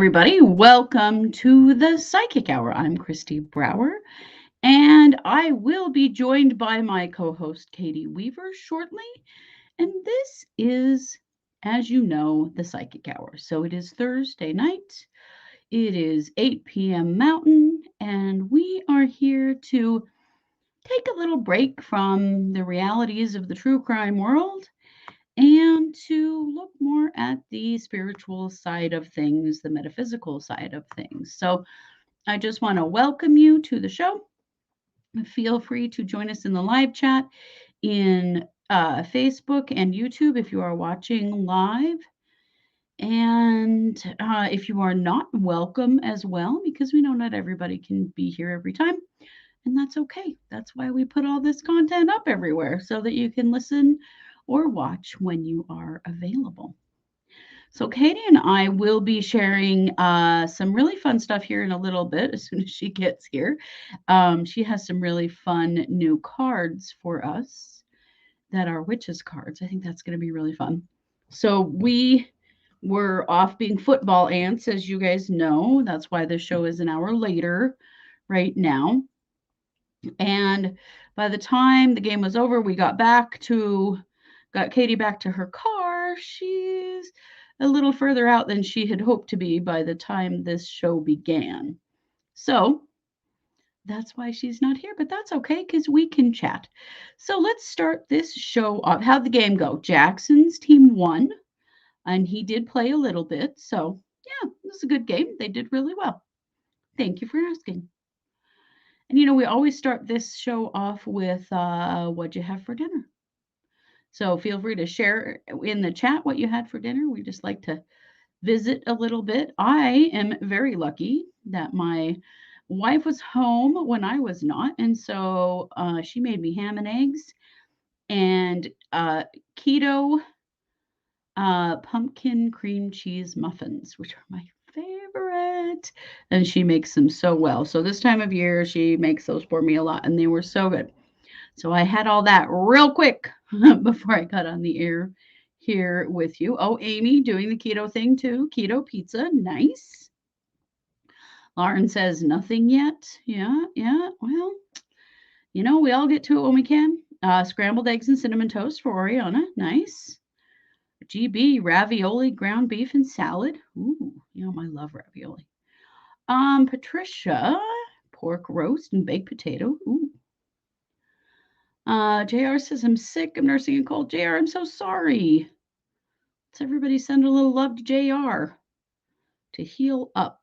everybody. Welcome to the Psychic Hour. I'm Christy Brower, and I will be joined by my co host, Katie Weaver, shortly. And this is, as you know, the Psychic Hour. So it is Thursday night. It is 8 p.m. Mountain, and we are here to take a little break from the realities of the true crime world and to look more at the spiritual side of things, the metaphysical side of things. So I just want to welcome you to the show. Feel free to join us in the live chat in Facebook and YouTube if you are watching live. And if you are not, welcome as well, because we know not everybody can be here every time. And that's okay. That's why we put all this content up everywhere so that you can listen or watch when you are available. So, Katie and I will be sharing some really fun stuff here in a little bit as soon as she gets here. She has some really fun new cards for us that are witches cards. I think that's going to be really fun. So, we were off being football ants, as you guys know. That's why the show is an hour later right now. And by the time the game was over, we got Katie back to her car. She's a little further out than she had hoped to be by the time this show began. So that's why she's not here, but that's okay because we can chat. So let's start this show off. How'd the game go? Jackson's team won, and he did play a little bit. So yeah, it was a good game. They did really well. Thank you for asking. And we always start this show off with what'd you have for dinner? So feel free to share in the chat what you had for dinner. We just like to visit a little bit. I am very lucky that my wife was home when I was not. And so she made me ham and eggs and keto pumpkin cream cheese muffins, which are my favorite. And she makes them so well. So this time of year, she makes those for me a lot, and they were so good. So I had all that real quick before I got on the air here with you. Oh, Amy doing the keto thing too. Keto pizza. Nice. Lauren says nothing yet. Yeah. Well, we all get to it when we can. Scrambled eggs and cinnamon toast for Oriana. Nice. GB, ravioli, ground beef, and salad. Ooh, I love ravioli. Patricia, pork roast and baked potato. Ooh. JR says, I'm sick. I'm nursing a cold. JR, I'm so sorry. Let's everybody send a little love to JR to heal up.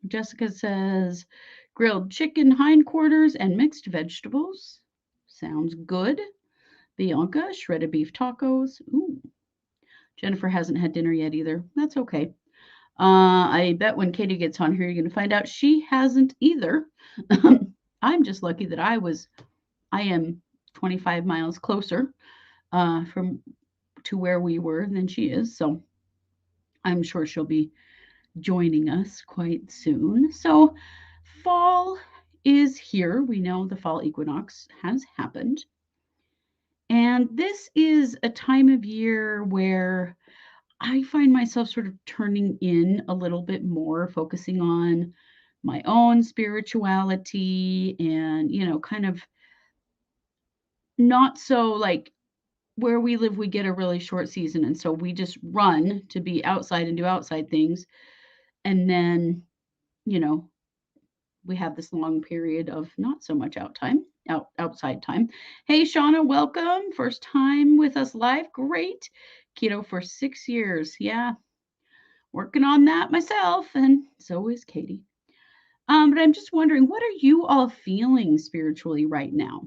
Jessica says, grilled chicken hindquarters and mixed vegetables. Sounds good. Bianca, shredded beef tacos. Ooh. Jennifer hasn't had dinner yet either. That's okay. I bet when Katie gets on here, you're going to find out she hasn't either. I'm just lucky that I am 25 miles closer to where we were than she is. So I'm sure she'll be joining us quite soon. So fall is here. We know the fall equinox has happened. And this is a time of year where I find myself sort of turning in a little bit more, focusing on my own spirituality and, kind of not so like where we live, we get a really short season. And so we just run to be outside and do outside things. And then, we have this long period of not so much outside time. Hey, Shauna, welcome. First time with us live. Great. Keto for 6 years. Yeah. Working on that myself. And so is Katie. But I'm just wondering, what are you all feeling spiritually right now?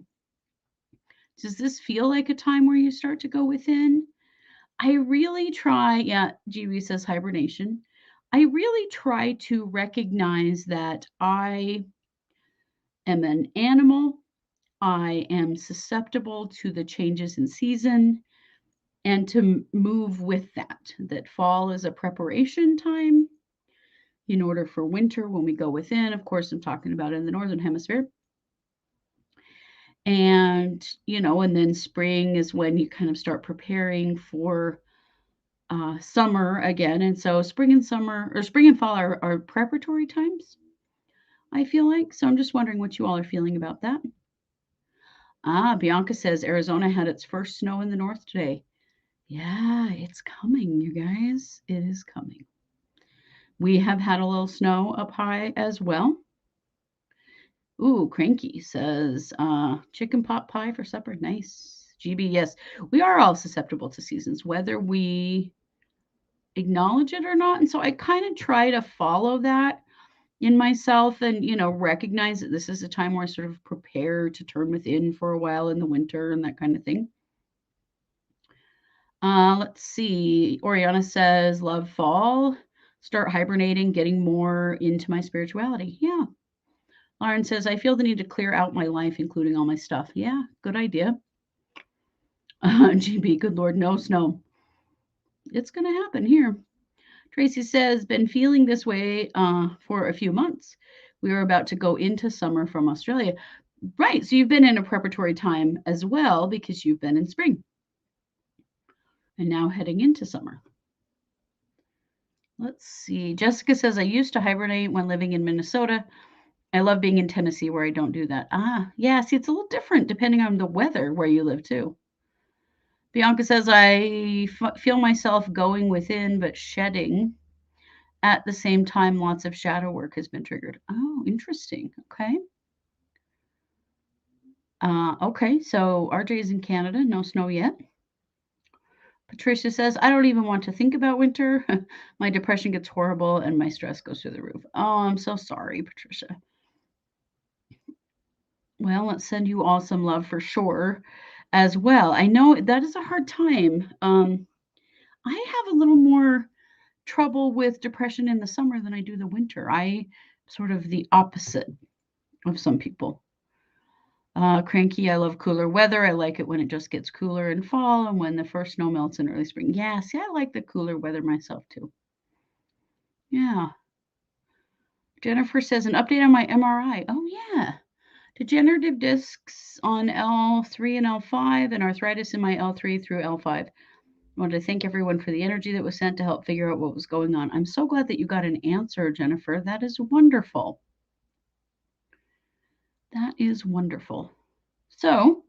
Does this feel like a time where you start to go within? I really try, yeah, GB says hibernation. I really try to recognize that I am an animal. I am susceptible to the changes in season and to move with that fall is a preparation time in order for winter when we go within. Of course, I'm talking about in the Northern Hemisphere. And, and then spring is when you kind of start preparing for summer again. And so spring and summer, or spring and fall, are preparatory times, I feel like. So I'm just wondering what you all are feeling about that. Bianca says Arizona had its first snow in the north today. Yeah, it's coming, you guys. It is coming. We have had a little snow up high as well. Ooh, Cranky says, chicken pot pie for supper. Nice. GB, yes. We are all susceptible to seasons, whether we acknowledge it or not. And so I kind of try to follow that in myself and, recognize that this is a time where I sort of prepare to turn within for a while in the winter and that kind of thing. Let's see. Oriana says, love fall. Start hibernating, getting more into my spirituality. Yeah. Lauren says, I feel the need to clear out my life, including all my stuff. Yeah, good idea. GB, good Lord, no snow. It's going to happen here. Tracy says, been feeling this way for a few months. We were about to go into summer from Australia. Right. So you've been in a preparatory time as well because you've been in spring and now heading into summer. Let's see. Jessica says, I used to hibernate when living in Minnesota. I love being in Tennessee where I don't do that. Yeah. See, it's a little different depending on the weather where you live too. Bianca says, I feel myself going within but shedding. At the same time, lots of shadow work has been triggered. Oh, interesting. Okay. Okay, so RJ is in Canada, no snow yet. Patricia says, I don't even want to think about winter. My depression gets horrible and my stress goes through the roof. Oh, I'm so sorry, Patricia. Well, let's send you all some love for sure as well. I know that is a hard time. I have a little more trouble with depression in the summer than I do the winter. I sort of the opposite of some people. Cranky, I love cooler weather. I like it when it just gets cooler in fall and when the first snow melts in early spring. Yeah, see, I like the cooler weather myself too. Yeah. Jennifer says an update on my MRI. Oh, yeah. Degenerative discs on L3 and L5 and arthritis in my L3 through L5. I wanted to thank everyone for the energy that was sent to help figure out what was going on. I'm so glad that you got an answer, Jennifer. That is wonderful. That is wonderful. So,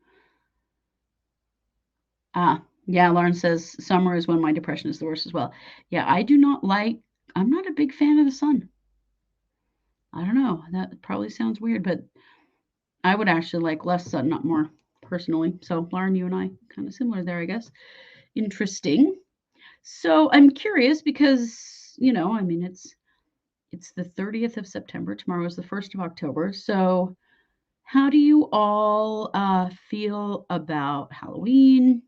yeah, Lauren says summer is when my depression is the worst as well. Yeah, I'm not a big fan of the sun. I don't know. That probably sounds weird, but I would actually like less sun, not more, personally. So, Lauren, you and I kind of similar there, I guess. Interesting. So, I'm curious because, I mean, it's the 30th of September. Tomorrow is the 1st of October. So, how do you all feel about Halloween?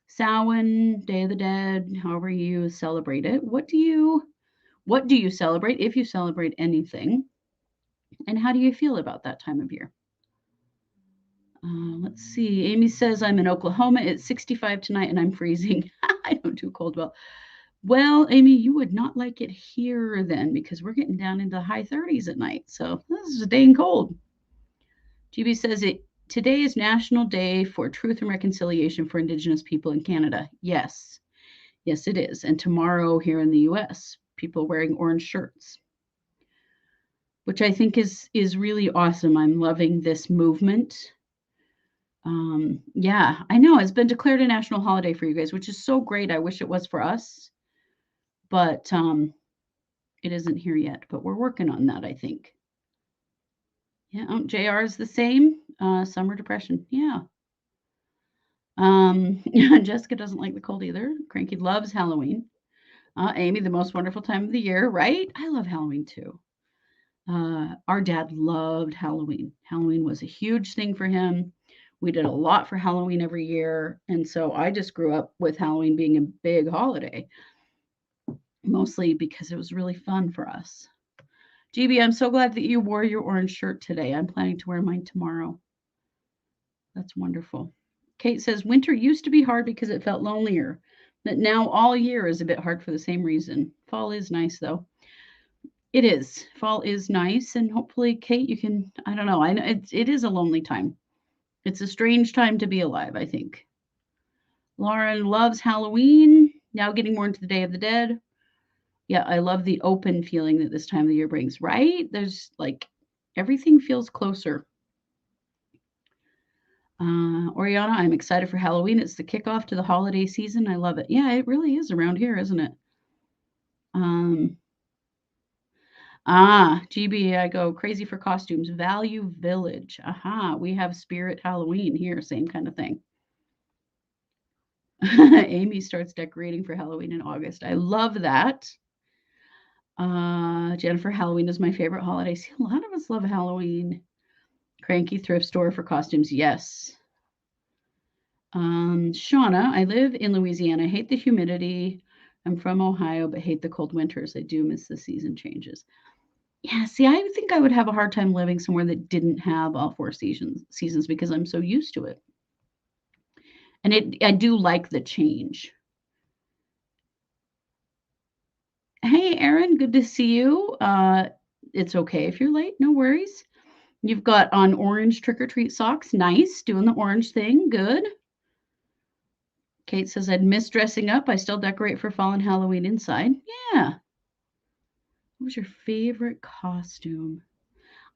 Samhain, Day of the Dead, however you celebrate it. What do you celebrate if you celebrate anything? And how do you feel about that time of year? Let's see. Amy says I'm in Oklahoma. It's 65 tonight and I'm freezing. I don't do cold well. Well, Amy, you would not like it here then because we're getting down into the high 30s at night. So this is dang cold. GB says today is National Day for Truth and Reconciliation for Indigenous people in Canada. Yes. Yes, it is. And tomorrow here in the US, people wearing orange shirts, which I think is really awesome. I'm loving this movement. Yeah, I know it's been declared a national holiday for you guys, which is so great. I wish it was for us, but it isn't here yet. But we're working on that, I think. Yeah, JR is the same. Summer depression. Yeah. Jessica doesn't like the cold either. Cranky loves Halloween. Amy, the most wonderful time of the year, right? I love Halloween too. Our dad loved Halloween. Halloween was a huge thing for him. We did a lot for Halloween every year. And so I just grew up with Halloween being a big holiday, mostly because it was really fun for us. GB, I'm so glad that you wore your orange shirt today. I'm planning to wear mine tomorrow. That's wonderful. Kate says winter used to be hard because it felt lonelier, but now all year is a bit hard for the same reason. Fall is nice though. It is. Fall is nice, and hopefully, Kate, you can. I don't know. I know it is a lonely time. It's a strange time to be alive, I think. Lauren loves Halloween. Now getting more into the Day of the Dead. Yeah, I love the open feeling that this time of the year brings, right? There's like everything feels closer. Oriana, I'm excited for Halloween. It's the kickoff to the holiday season. I love it. Yeah, it really is around here, isn't it? Um, GB, I go crazy for costumes. Value Village. Aha, we have Spirit Halloween here, same kind of thing. Amy starts decorating for Halloween in August. I love that. Jennifer, Halloween is my favorite holiday. See, a lot of us love Halloween. Cranky thrift store for costumes. Yes. Shauna, I live in Louisiana. I hate the humidity. I'm from Ohio, but hate the cold winters. I do miss the season changes. Yeah, see, I think I would have a hard time living somewhere that didn't have all four seasons because I'm so used to it. And I do like the change. Hey, Erin, good to see you. It's okay if you're late, no worries. You've got on orange trick or treat socks. Nice, doing the orange thing. Good. Kate says, I'd miss dressing up. I still decorate for fall and Halloween inside. Yeah. What was your favorite costume?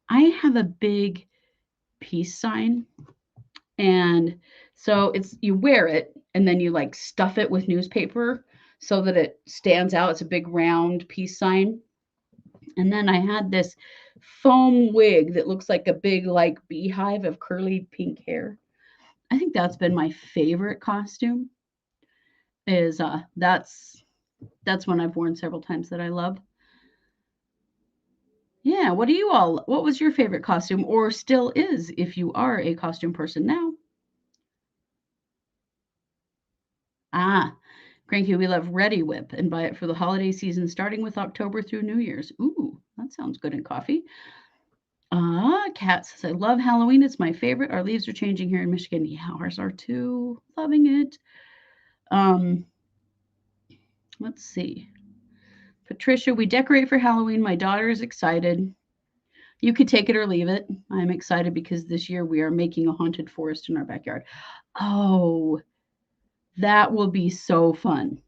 I have a big peace sign. And so it's you wear it and then you like stuff it with newspaper so that it stands out. It's a big round peace sign. And then I had this foam wig that looks like a big like beehive of curly pink hair. I think that's been my favorite costume. Is that's one I've worn several times that I love. Yeah, what was your favorite costume or still is if you are a costume person now? Ah, Cranky, we love Ready Whip and buy it for the holiday season starting with October through New Year's. Ooh, that sounds good in coffee. Kat says, I love Halloween. It's my favorite. Our leaves are changing here in Michigan. Yeah, ours are too. Loving it. Um, let's see. Patricia, we decorate for Halloween. My daughter is excited. You could take it or leave it. I'm excited because this year we are making a haunted forest in our backyard. Oh, that will be so fun.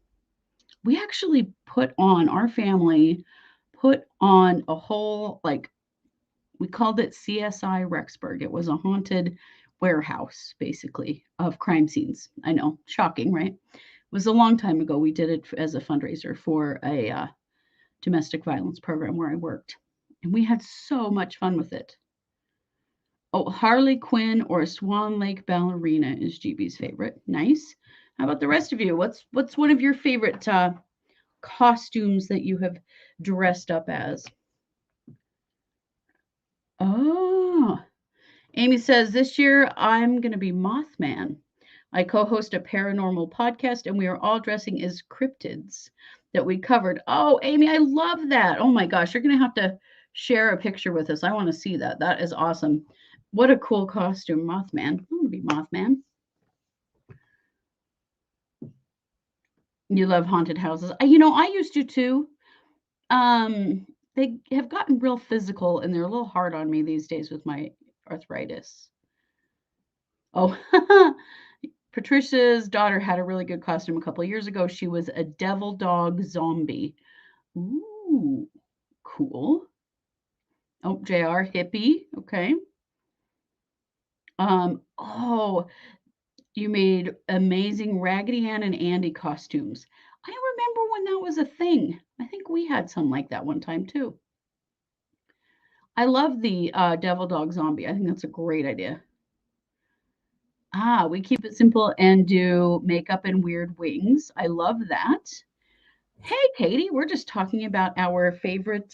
We actually our family put on a whole, like, we called it CSI Rexburg. It was a haunted warehouse, basically, of crime scenes. I know, shocking, right? It was a long time ago. We did it as a fundraiser for a domestic violence program where I worked. And we had so much fun with it. Oh, Harley Quinn or Swan Lake Ballerina is GB's favorite. Nice. How about the rest of you? What's one of your favorite costumes that you have dressed up as? Oh, Amy says this year I'm going to be Mothman. I co-host a paranormal podcast and we are all dressing as cryptids that we covered. Oh, Amy, I love that. Oh my gosh, you're going to have to share a picture with us. I want to see that. That is awesome. What a cool costume, Mothman. I want to be Mothman. You love haunted houses. I used to too. They have gotten real physical and they're a little hard on me these days with my arthritis. Oh, Patricia's daughter had a really good costume a couple of years ago. She was a devil dog zombie. Ooh, cool. Oh, JR hippie. Okay. Oh, you made amazing Raggedy Ann and Andy costumes. I remember when that was a thing. I think we had some like that one time too. I love the devil dog zombie. I think that's a great idea. We keep it simple and do makeup and weird wings. I love that. Hey, Katie, we're just talking about our favorite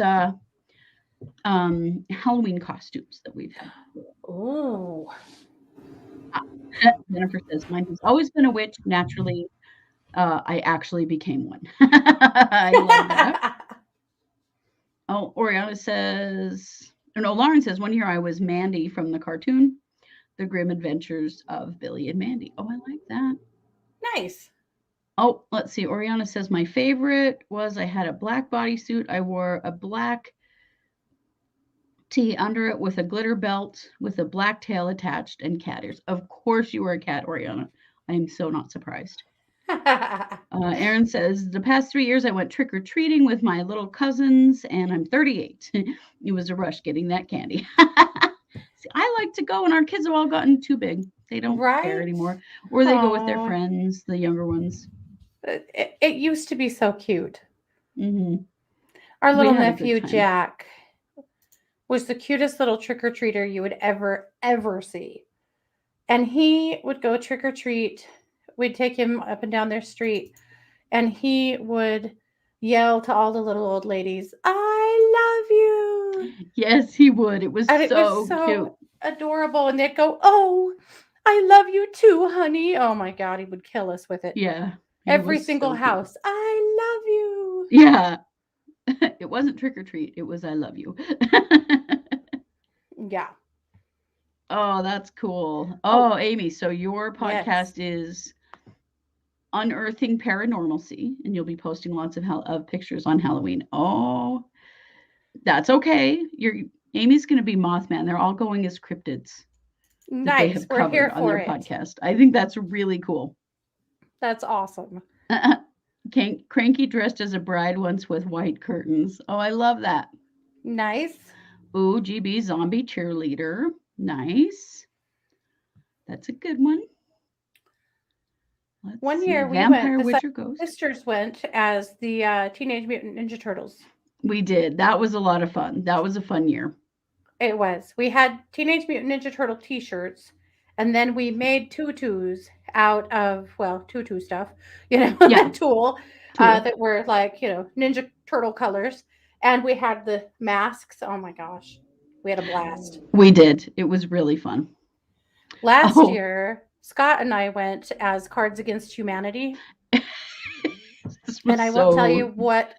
Halloween costumes that we've had. Oh. Ah, Jennifer says, mine has always been a witch. Naturally, I actually became one. I love that. Oh, Oriana says, oh no, Lauren says, one year I was Mandy from the cartoon, The Grim Adventures of Billy and Mandy. Oh, I like that. Nice. Oh, let's see. Oriana says, my favorite was I had a black bodysuit. I wore a black tee under it with a glitter belt with a black tail attached and cat ears. Of course, you were a cat, Oriana. I am so not surprised. Aaron says, the past 3 years I went trick or treating with my little cousins, and I'm 38. It was a rush getting that candy. See, I like to go, and our kids have all gotten too big. They don't care Right? anymore, or they go with their Oh, friends, the younger ones. it used to be so cute. Hmm. Our We little had a good nephew time. Jack was the cutest little trick or treater you would ever see. And he would go trick or treat. We'd take him up and down their street, and he would yell to all the little old ladies, "I love you." Yes, he would. It was And it was so so cute. adorable. And they'd go, "Oh, I love you too, honey." Oh my God, he would kill us with it. Yeah, he Every was single so cute. house, "I love you." Yeah, it wasn't trick or treat. It was I love you. Yeah. Oh, that's cool. Oh, Oh, Amy, so your yes. podcast is Unearthing Paranormalcy, and you'll be posting lots of pictures on Halloween. Oh, that's okay. You're Amy's going to be Mothman. They're all going as cryptids that they Nice. have We're covered here on for their it. podcast. I think that's really cool. That's awesome. Cranky dressed as a bride once with white curtains. Oh, I love that. Nice. Ooh, GB zombie cheerleader. Nice. That's a good one. Let's One see. year we went, Vampire the Witch or Ghost. sisters went as the Teenage Mutant Ninja Turtles. We did. That was a lot of fun. That was a fun year. It was. We had Teenage Mutant Ninja Turtle t-shirts, and then we made tutus out of, well, tutu stuff, Yeah, tulle, Tool. that were like, Ninja Turtle colors. And we had the masks. Oh my gosh. We had a blast. We did. It was really fun. Last Oh, year, Scott and I went as Cards Against Humanity. this And was I won't tell you so, what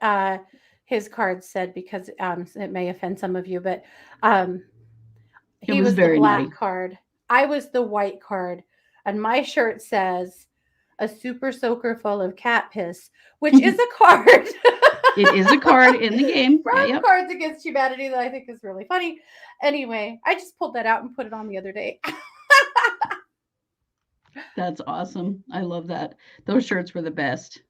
his card said because it may offend some of you, but um, it he was was the very black naughty. card. I was the white card. And my shirt says, "A super soaker full of cat piss," which is It a card is a card in the game. Yeah, from yep. Cards Against Humanity that I think is really funny. Anyway, I just pulled that out and put it on the other day. That's awesome. I love that. Those shirts were the best.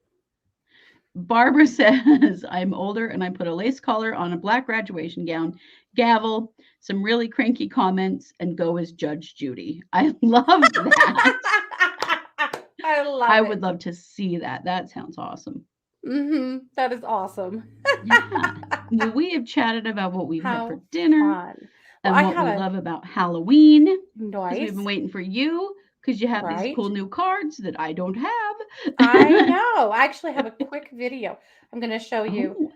Barbara says, I'm older and I put a lace collar on a black graduation gown, gavel, some really cranky comments, and go as Judge Judy. I love that. I love I it. would love to see that. That sounds awesome. That is awesome. Yeah. Well, we have chatted about what we've had for How dinner fun. Well, and I what have we a love about Halloween because we've been nice, waiting for you because you have these right? cool new cards that I don't I have. know. I actually have a quick video I'm going to show you.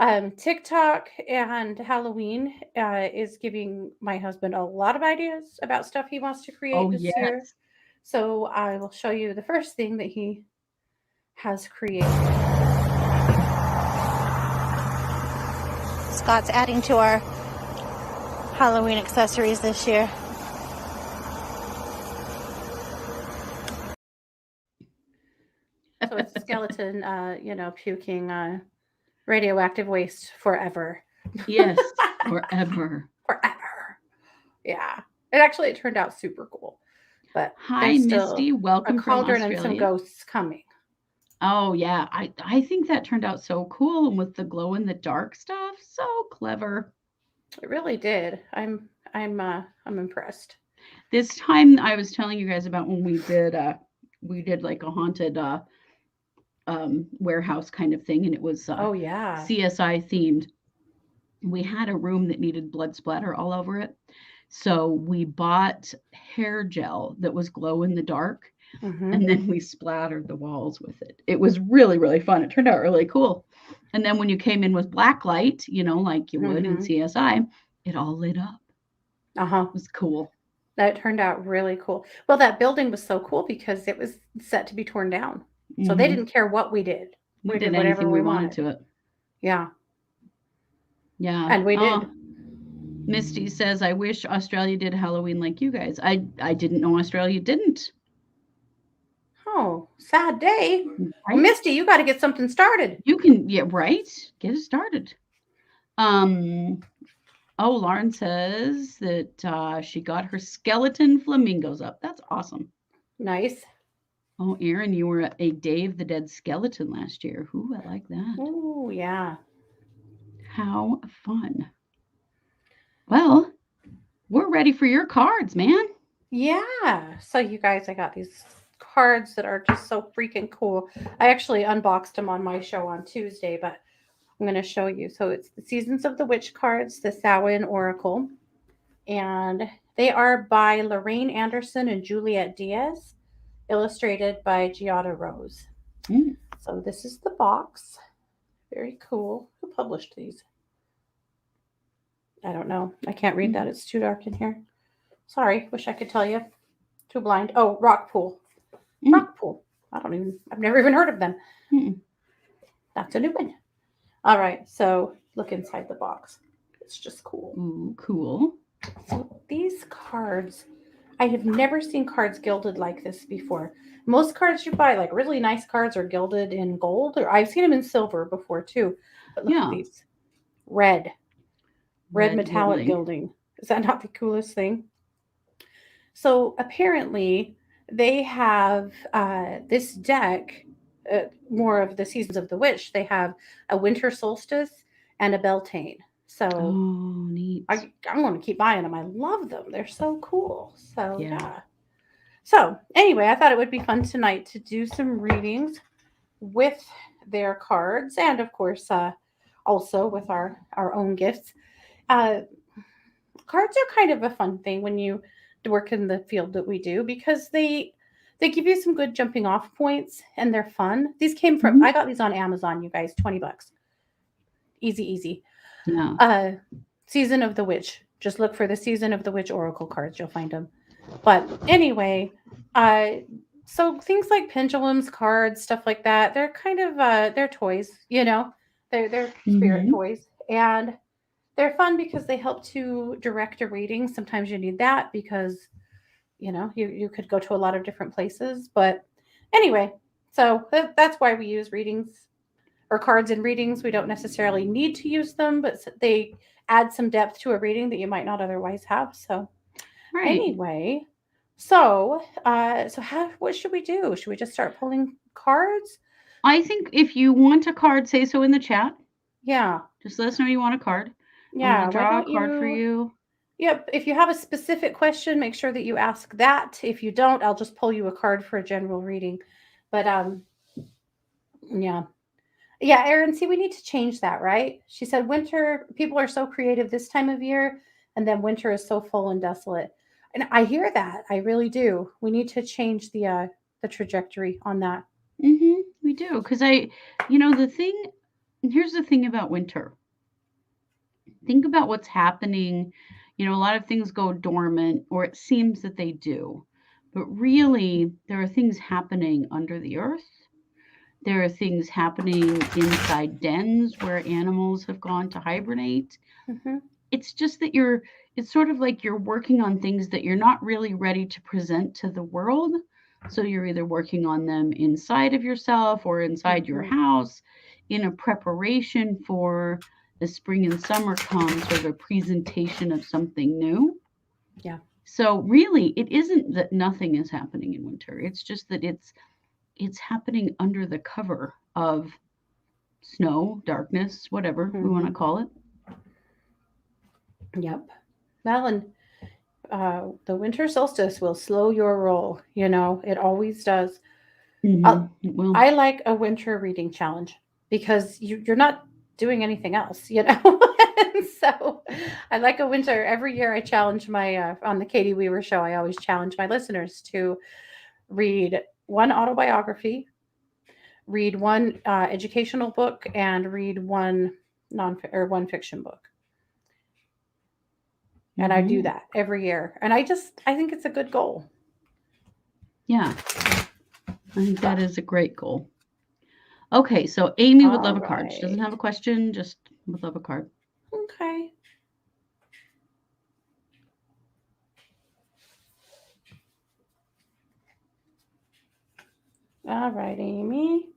Oh, TikTok and Halloween is giving my husband a lot of ideas about stuff he wants to create oh, this year. yes. So I will show you the first thing that he has created. Scott's adding to our Halloween accessories this year. So it's a skeleton, puking radioactive waste forever. Yes, forever. Forever. Yeah. It turned out super cool. But Hi, there's still Misty. a Welcome from cauldron and some Australia. ghosts coming. Oh, yeah. I think that turned out so cool. And with the glow in the dark stuff, so clever. It really did. I'm impressed. This time I was telling you guys about when we did like a haunted warehouse kind of thing, and it was Oh yeah. CSI themed. We had a room that needed blood splatter all over it. So we bought hair gel that was glow in the dark, Mhm. and then we splattered the walls with it. It was really, really fun. It turned out really cool. And then when you came in with black light, like you would in Mhm. CSI, it all lit up. Uh-huh. It was cool. That turned out really cool. Well, that building was so cool because it was set to be torn down. So they Hmm. didn't care what we did. We We did did whatever anything we we wanted wanted. to it. Yeah. Yeah. And we did. Oh, Misty says, I wish Australia did Halloween like you guys. I didn't know Australia didn't. Oh, sad day. Well, Right? Misty, you got to get something started. You can, yeah, right? Get it started. Um, oh, Lauren says that she got her skeleton flamingos up. That's awesome. Nice. Oh, Aaron, you were a Dave the Dead Skeleton last year. Ooh, I like that. Oh, yeah. How fun. Well, we're ready for your cards, man. Yeah. So, you guys, I got these cards that are just so freaking cool. I actually unboxed them on my show on Tuesday, but I'm going to show you. So, it's the Seasons of the Witch cards, the Samhain Oracle, and they are by Lorraine Anderson and Juliet Diaz, illustrated by Giada Rose. Mm. So, this is the box. Very cool. Who published these? I don't know. I can't read that. It's too dark in here. Sorry. Wish I could tell you. Too blind. Oh, Rockpool. Mm. Rockpool. I've never even heard of them. Mm. That's a new one. All right. So look inside the box. It's just cool. Ooh, cool. So these cards, I have never seen cards gilded like this before. Most cards you buy, like really nice cards, are gilded in gold, or I've seen them in silver before too. But look at Yeah. these. Red metallic gilding. gilding. Is that not the coolest thing? So apparently, they have this deck, more of the Seasons of the Witch. They have a winter solstice and a Beltane. So Oh, neat. I'm going to keep buying them. I love them. They're so cool. So Yeah. yeah. So anyway, I thought it would be fun tonight to do some readings with their cards, and of course, also with our own gifts. Uh, Cards are kind of a fun thing when you work in the field that we do, because they give you some good jumping off points and they're fun. These came from, Mhm. I got these on Amazon, you guys, $20. Easy, easy. Yeah. Uh Season of the Witch. Just look for the Season of the Witch Oracle cards, you'll find them. But anyway, uh so things like pendulums, cards, stuff like that, they're kind of they're toys, you know. They're spirit Mm-hmm. toys, and they're fun because they help to direct a reading. Sometimes you need that because, you know, you could go to a lot of different places. But anyway, so that's why we use readings or cards in readings. We don't necessarily need to use them, but they add some depth to a reading that you might not otherwise have. So Right. anyway, so how, what should we do? Should we just start pulling cards? I think if you want a card, say so in the chat. Yeah. Just let us know you want a card, and we'll Yeah. Why draw a don't card for you? you. Yep. If you have a specific question, make sure that you ask that. If you don't, I'll just pull you a card for a general reading. But yeah. Yeah, Erin, see, we need to change that, right? She said winter, people are so creative this time of year, and then winter is so full and desolate. And I hear that. I really do. We need to change the trajectory on that. Mm-hmm. We do, because the thing. Here's the thing about winter. Think about what's happening. A lot of things go dormant, or it seems that they do, but really, there are things happening under the earth. There are things happening inside dens where animals have gone to hibernate. Hmm. It's just that it's sort of like you're working on things that you're not really ready to present to the world. So you're either working on them inside of yourself or inside your Hmm. house in a preparation for the spring and summer come, sort of a presentation of something new. Yeah. So really, it isn't that nothing is happening in winter. It's just that it's happening under the cover of snow, darkness, whatever we want to Hmm. call it. Yep. Well, and the winter solstice will slow your roll. You know, it always does. Uh, Well, I like a winter reading challenge because you're not doing anything else, you know. And so I like a winter. Every year I challenge my on the Katie Weaver show. I always challenge my listeners to read one autobiography, read one educational book, and read one one fiction book. And I do hmm that every year. And I think it's a good goal. yeah, I think that is a great goal. Okay, so Amy would All love a card. She doesn't right. have a question, just would love a card. Okay. All right, Amy.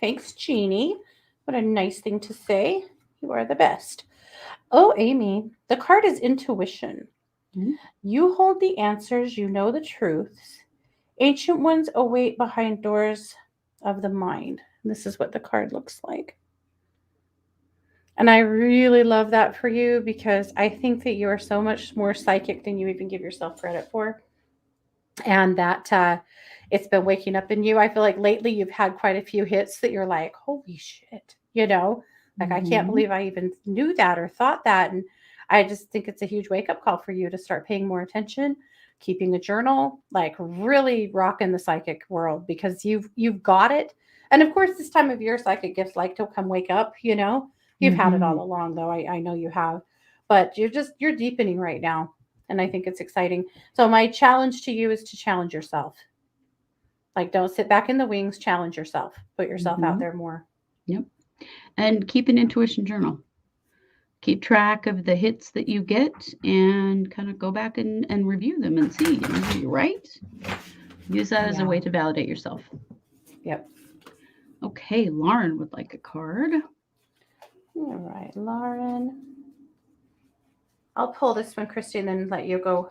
Thanks, Jeannie. What a nice thing to say. You are the best. Oh, Amy, the card is intuition. Mm. You hold the answers, you know the truths. Ancient ones await behind doors of the mind. This is what the card looks like. And I really love that for you because I think that you are so much more psychic than you even give yourself credit for. And that it's been waking up in you. I feel like lately you've had quite a few hits that you're like, holy shit, like I can't Mhm. believe I even knew that or thought that. And I just think it's a huge wake up call for you to start paying more attention, keeping a journal, like really rocking the psychic world because you've got it. And of course, this time of year, psychic gifts like to come wake up. You've had it all Mhm. along, though. I know you have, but you're deepening right now. And I think it's exciting. So my challenge to you is to challenge yourself. Like don't sit back in the wings, challenge yourself. Put yourself out Mhm. there more. Yep. And keep an intuition journal. Keep track of the hits that you get and kind of go back and review them and see, are you right? Use that as a Yeah. way to validate yourself. Yep. Okay, Lauren would like a card. All right, Lauren. I'll pull this one, Christy, and then let you go.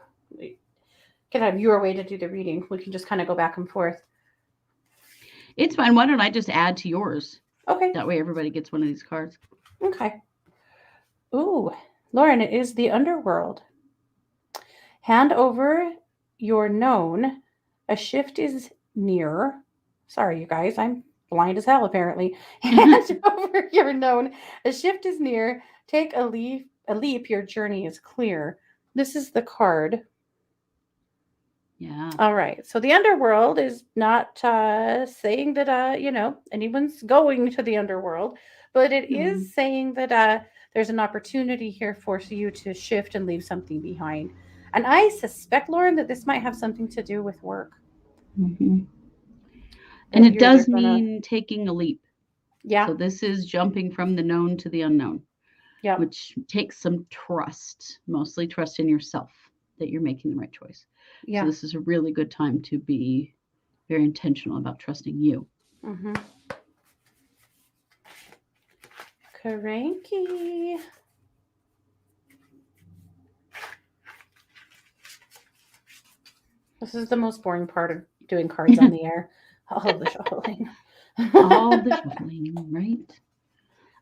Can have your way to do the reading. We can just kind of go back and forth. It's fine. Why don't I just add to yours? Okay. That way everybody gets one of these cards. Okay. Ooh, Lauren, it is the underworld. Hand over your known. A shift is near. Sorry, you guys. I'm blind as hell, apparently. Hand over your known. A shift is near. Take a leap. A leap. Your journey is clear. This is the card. Yeah. All right. So the underworld is not saying that anyone's going to the underworld, but it is No. saying that there's an opportunity here for you to shift and leave something behind. And I suspect, Lauren, that this might have something to do with work. Mhm. And That it you're either does gonna, mean taking a leap. yeah, So this is jumping from the known to the unknown, yep, which takes some trust, mostly trust in yourself that you're making the right choice. So yeah. this is a really good time to be very intentional about trusting you. Mm-hmm. Cranky. This is the most boring part of doing cards on the air. All of the shuffling. All the shuffling, right?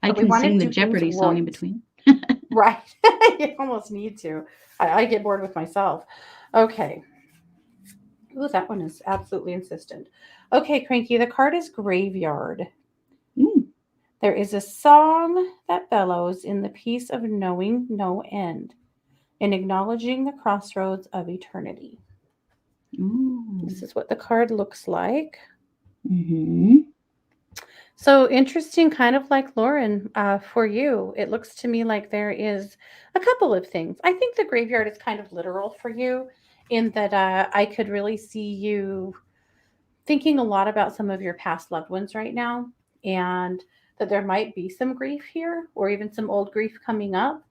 I But we can want to sing the do things Jeopardy song in right. between. Right. You almost need to. I get bored with myself. Okay. Ooh, that one is absolutely insistent. Okay, Cranky, the card is Graveyard. Ooh, There is a song that bellows in the peace of knowing no end, in acknowledging the crossroads of eternity. ooh. This is what the card looks like. Mm-hmm. So interesting, kind of like Lauren, for you. It looks to me like there is a couple of things. I think the graveyard is kind of literal for you in that I could really see you thinking a lot about some of your past loved ones right now and that there might be some grief here or even some old grief coming up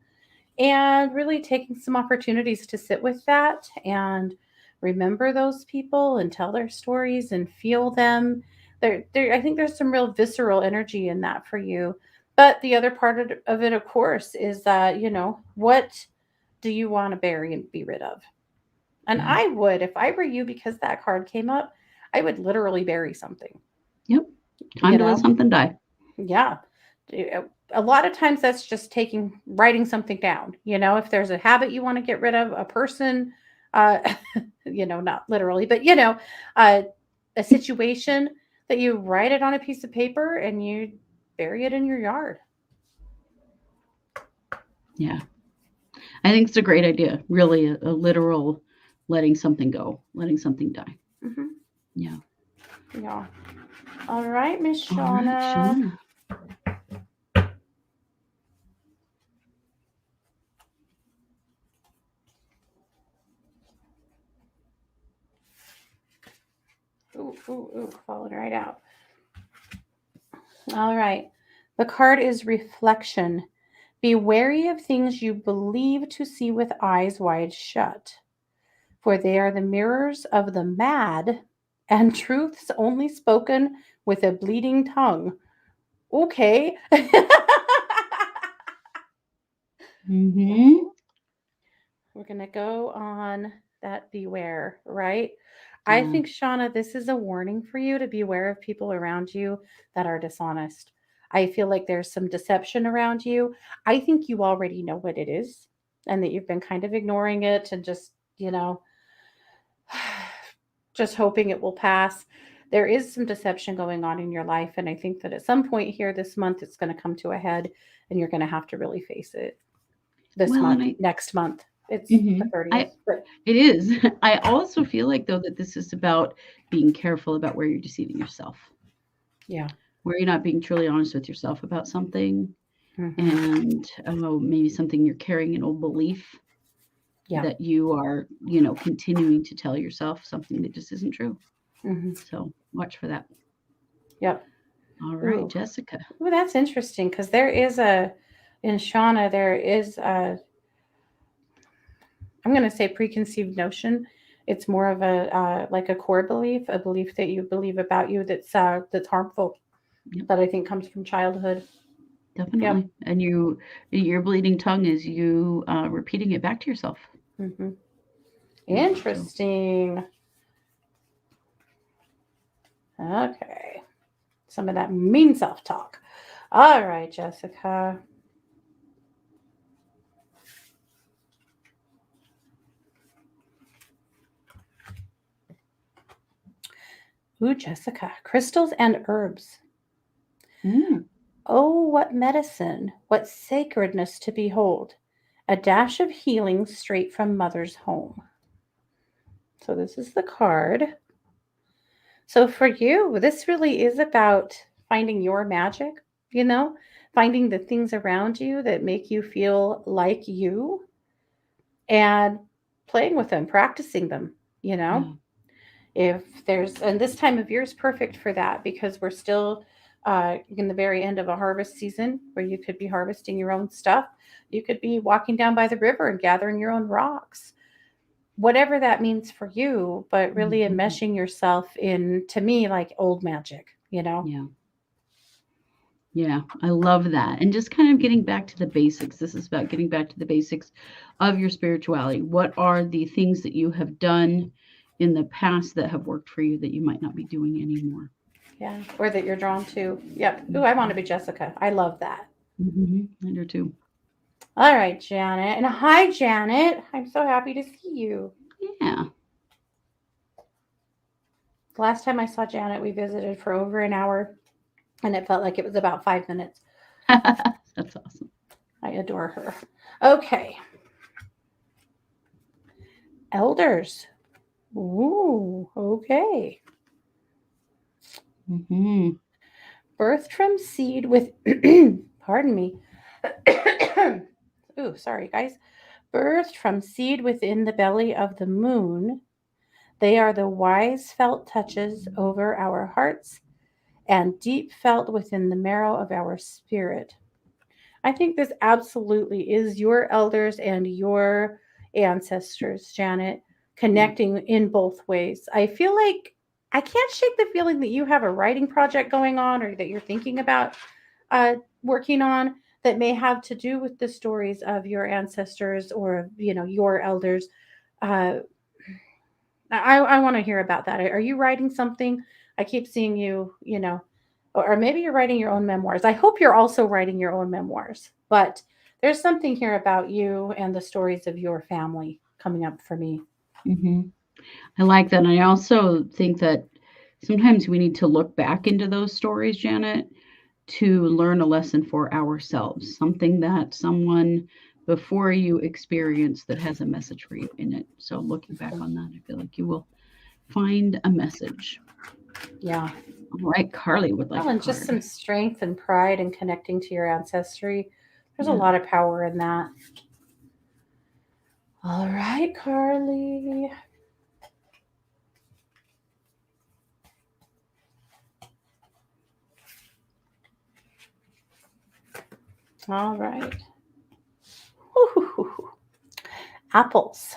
and really taking some opportunities to sit with that and remember those people and tell their stories and feel them. I think there's some real visceral energy in that for you. But the other part of it, of course, is that, what do you want to bury and be rid of? And Yeah. I would, if I were you, because that card came up, I would literally bury something, Yep. Time you to let know? something die. Yeah. A lot of times that's just writing something down. If there's a habit you want to get rid of, a person, uh, not literally, but uh, a situation that you write it on a piece of paper and you bury it in your yard. Yeah. I think it's a great idea. Really, a literal letting something go, letting something die. Hmm. Yeah. Yeah. All right, Miss All right, Shauna. Shauna. Ooh, ooh, ooh, falling right out. All right. The card is reflection. Be wary of things you believe to see with eyes wide shut, for they are the mirrors of the mad, and truths only spoken with a bleeding tongue. Okay. Mm-hmm. We're going to go on that beware, right? I Yeah. think, Shauna, this is a warning for you to beware of people around you that are dishonest. I feel like there's some deception around you. I think you already know what it is and that you've been kind of ignoring it and just, you know, just hoping it will pass. There is some deception going on in your life. And I think that at some point here this month, it's going to come to a head and you're going to have to really face it this Well, and month, I, next month. It's the mhm. 30th. But It is. I also feel like though that this is about being careful about where you're deceiving yourself, yeah. where you're not being truly honest with yourself about something, Hmm. and maybe something you're carrying an old belief Yeah. that you are, continuing to tell yourself something that just isn't true. Hmm. So watch for that. Yep. All right, Ooh. Jessica. Ooh, that's interesting because there is in Shauna, there is I'm going to say preconceived notion. It's more of a like a core belief, a belief that you believe about you that's harmful. Yep, That I think comes from childhood. Yep. definitely. And your bleeding tongue is you repeating it back to yourself. Hmm. Yep. So Interesting. Okay. Some of that mean self talk. All right, Jessica. Ooh, Jessica. Crystals and herbs. mm, Oh, what medicine, what sacredness to behold. A dash of healing straight from mother's home. So, this is the card. So, for you, this really is about finding your magic, you know, finding the things around you that make you feel like you and playing with them, practicing them, you know. yeah. If there's, and this time of year is perfect for that because we're still in the very end of a harvest season where you could be harvesting your own stuff. You could be walking down by the river and gathering your own rocks, whatever that means for you, but really Mhm. enmeshing yourself in, to me, like old magic, you know? Yeah. Yeah, I love that. And just kind of getting back to the basics. This is about getting back to the basics of your spirituality. What are the things that you have done in the past that have worked for you that you might not be doing anymore? Yeah. Or that you're drawn to. Yep. Ooh, I want to Mhm. be Jessica. I love that. Mhm. I do too. All right, Janet. And hi, Janet. I'm so happy to see you. Yeah. The last time I saw Janet, we visited for over an hour, and it felt like it was about 5 minutes. That's awesome. I adore her. Okay, elders. Ooh, okay. Mhm. Birthed from seed with, pardon me. Ooh, sorry, guys. Birthed from seed within the belly of the moon, they are the wise felt touches over our hearts and deep felt within the marrow of our spirit. I think this absolutely is your elders and your ancestors, Janet, Yeah. connecting in both ways. I feel like I can't shake the feeling that you have a writing project going on or that you're thinking about uh, working on that may have to do with the stories of your ancestors or, you know, your elders. Uh, I want to hear about that. Are you writing something? I keep seeing you, you know, or maybe you're writing your own memoirs. I hope you're also writing your own memoirs, but there's something here about you and the stories of your family coming up for me. Mhm. I like that. And I also think that sometimes we need to look back into those stories, Janet, to learn a lesson for ourselves, something that someone before you experienced that has a message for you in it. So looking back on that, I feel like you will find a message. Yeah. All right, Carly would like Well, a and just some card. strength and pride and connecting to your ancestry. There's a Yeah. lot of power in that. All right, Carly. All right. Woo-hoo-hoo. Apples.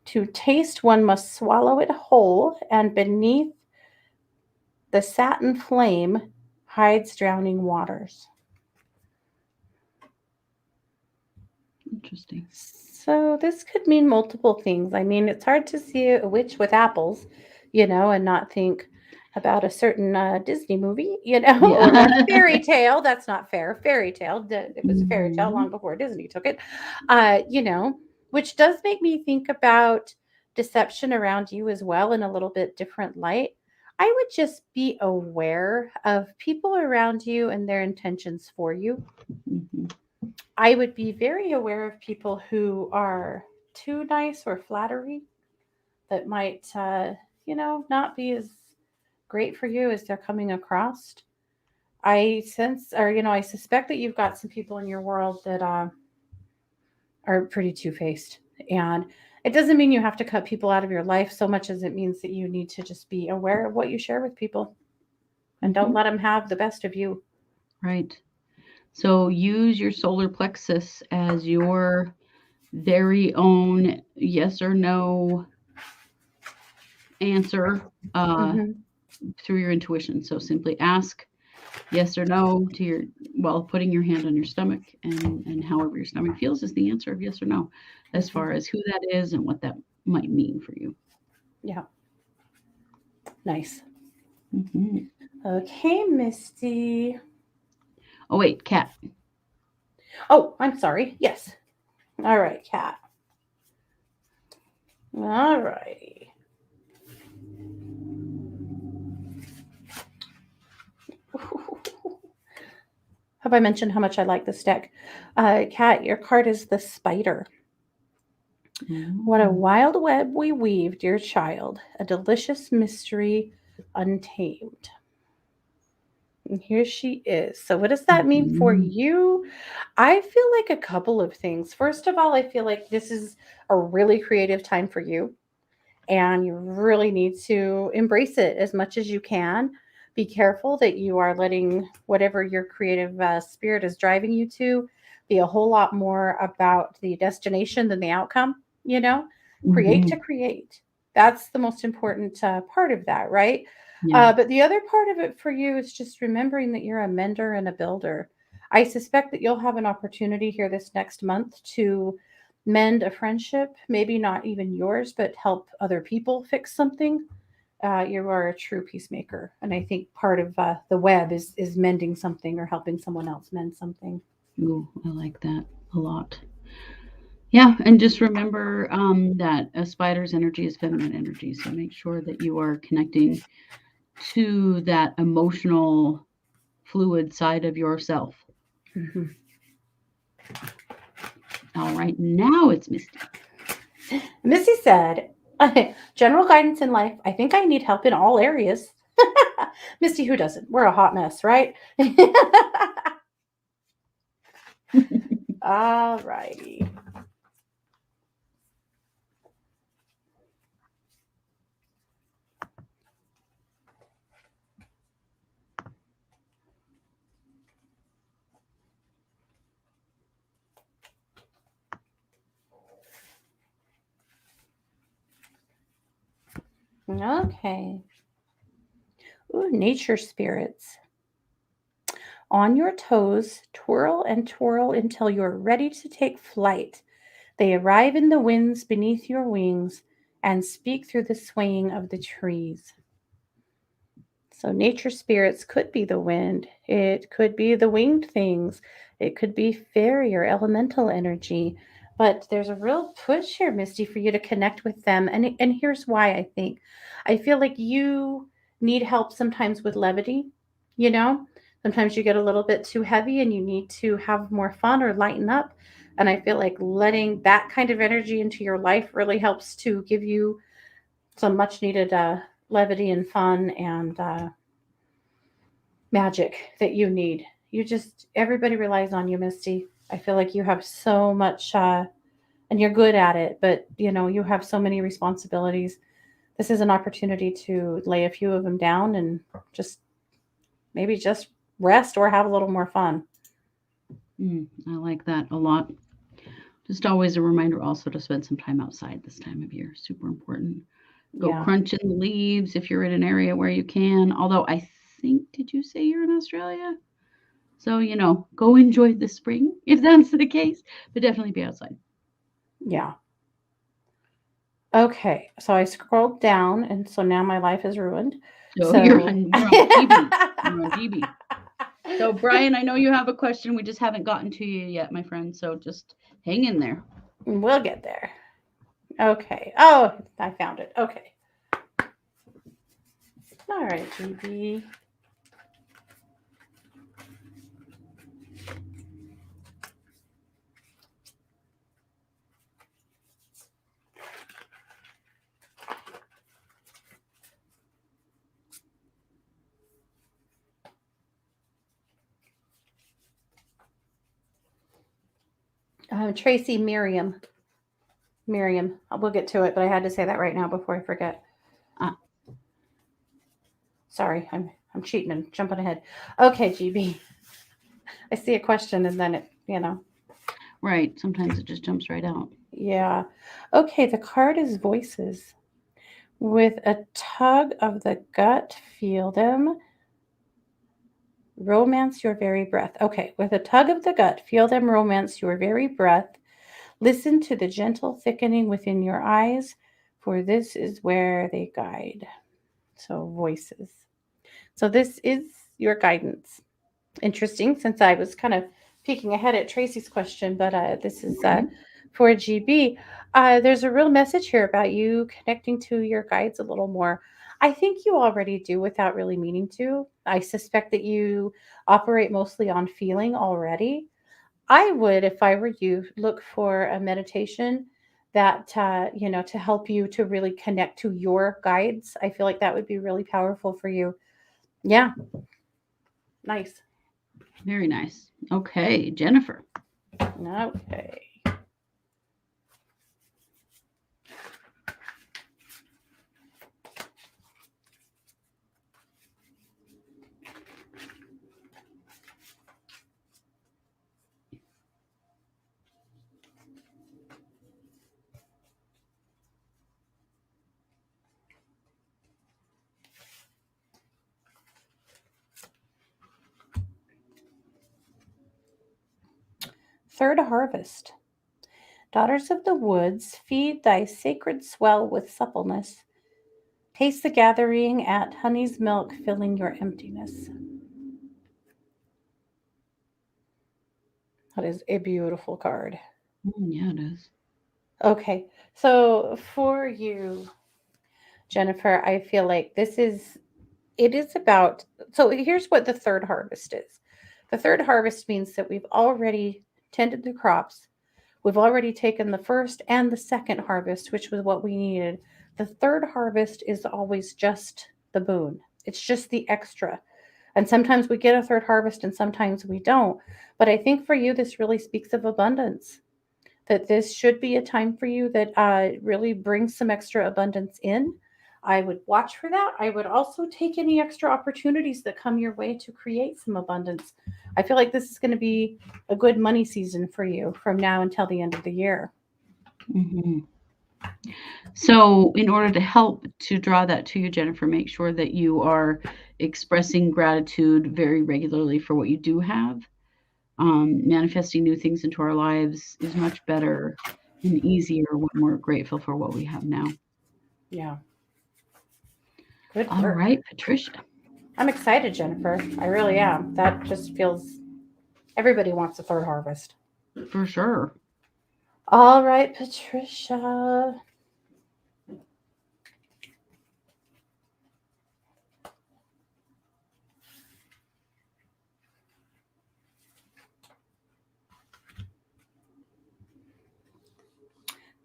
To taste, one must swallow it whole, and beneath the satin flame hides drowning waters. Interesting. So this could mean multiple things. I mean, it's hard to see a witch with apples, and not think about a certain Disney movie, Yeah. or a fairy tale. That's not fair. Fairy tale. It was a fairy tale Mhm. long before Disney took it. Which does make me think about deception around you as well in a little bit different light. I would just be aware of people around you and their intentions for you. Mhm. I would be very aware of people who are too nice or flattery that might, not be as great for you as they're coming across. I sense, or, I suspect that you've got some people in your world that are pretty two faced. And it doesn't mean you have to cut people out of your life so much as it means that you need to just be aware of what you share with people and don't Mhm. let them have the best of you. Right. So use your solar plexus as your very own yes or no answer Hmm. through your intuition. So simply ask yes or no to your while putting your hand on your stomach, and however your stomach feels is the answer of yes or no, as Hmm. far as who that is and what that might mean for you. Yeah, nice. Mhm. Okay, Misty. Oh wait, cat. Oh, I'm sorry. Yes. All right, cat. All righty. Have I mentioned how much I like this deck? Cat, your card is the spider. What a Mm. wild web we weave, dear child, a delicious mystery untamed. And here she is. So, what does that mean for Mhm. you? I feel like a couple of things. First of all, I feel like this is a really creative time for you, and you really need to embrace it as much as you can. Be careful that you are letting whatever your creative spirit is driving you to be a whole lot more about the destination than the outcome, create to Mhm. create. That's the most important part of that, right? Yeah. But the other part of it for you is just remembering that you're a mender and a builder. I suspect that you'll have an opportunity here this next month to mend a friendship, maybe not even yours, but help other people fix something. You are a true peacemaker, and I think part of the web is mending something or helping someone else mend something. Ooh, I like that a lot. Yeah, and just remember that a spider's energy is feminine energy. So make sure that you are connecting to that emotional, fluid side of yourself. Mhm. All right, now it's Misty. Missy said, "General guidance in life. I think I need help in all areas." Misty, who doesn't? We're a hot mess, right? All righty. Okay. Ooh, nature spirits. On your toes, twirl and twirl until you're ready to take flight. They arrive in the winds beneath your wings and speak through the swaying of the trees. So, nature spirits could be the wind, it could be the winged things, it could be fairy or elemental energy. But there's a real push here, Misty, for you to connect with them. And here's why I think I feel like you need help sometimes with levity, you know? Sometimes you get a little bit too heavy and you need to have more fun or lighten up. And I feel like letting that kind of energy into your life really helps to give you some much needed levity and fun and magic that you need. Everybody relies on you, Misty. I feel like you have so much, and you're good at it, but you have so many responsibilities. This is an opportunity to lay a few of them down and just maybe just rest or have a little more fun. I like that a lot. Just always a reminder also to spend some time outside this time of year. Super important. Go Yeah. crunch in the leaves if you're in an area where you can. Although I think, did you say you're in Australia? So, go enjoy the spring if that's the case, but definitely be outside. Yeah. Okay. So I scrolled down, and so now my life is ruined. So you're So on you're on GB. You're on GB. So Brian, I know you have a question. We just haven't gotten to you yet, my friend. So just hang in there. we'll get there. Okay. Oh, I found it. Okay. All right, GB. Tracy Miriam. Miriam. We'll get to it, but I had to say that right now before I forget. Ah, Sorry, I'm cheating and jumping ahead. Okay, GB. I see a question and then it. right. Sometimes it just jumps right out. Yeah. Okay, the card is voices. With a tug of the gut, feel them. Romance your very breath. Okay, with a tug of the gut, feel them romance your very breath. Listen to the gentle thickening within your eyes, for this is where they guide. So, voices. So, this is your guidance. Interesting, since I was kind of peeking ahead at Tracy's question, but this is Okay. for GB. There's a real message here about you connecting to your guides a little more. I think you already do without really meaning to. I suspect that you operate mostly on feeling already. I would, if I were you, look for a meditation that, to help you to really connect to your guides. I feel like that would be really powerful for you. Yeah, nice. Very nice. Okay, Jennifer. Okay. Third harvest. Daughters of the woods, feed thy sacred swell with suppleness. Taste the gathering at honey's milk, filling your emptiness. That is a beautiful card. Yeah, it is. Okay, so for you, Jennifer, I feel like it is about, so here's what the third harvest is. The third harvest means that we've already tended the crops. We've already taken the first and the second harvest, which was what we needed. The third harvest is always just the boon. It's just the extra. And sometimes we get a third harvest and sometimes we don't. But I think for you, this really speaks of abundance, that this should be a time for you that really brings some extra abundance in. I would watch for that. I would also take any extra opportunities that come your way to create some abundance. I feel like this is going to be a good money season for you from now until the end of the year. Hmm. So, in order to help to draw that to you, Jennifer, make sure that you are expressing gratitude very regularly for what you do have. Manifesting new things into our lives is much better and easier when we're grateful for what we have now. Yeah, good All work. right, Patricia. I'm excited, Jennifer. I really am. That just feels, everybody wants a third harvest. For sure. All right, Patricia.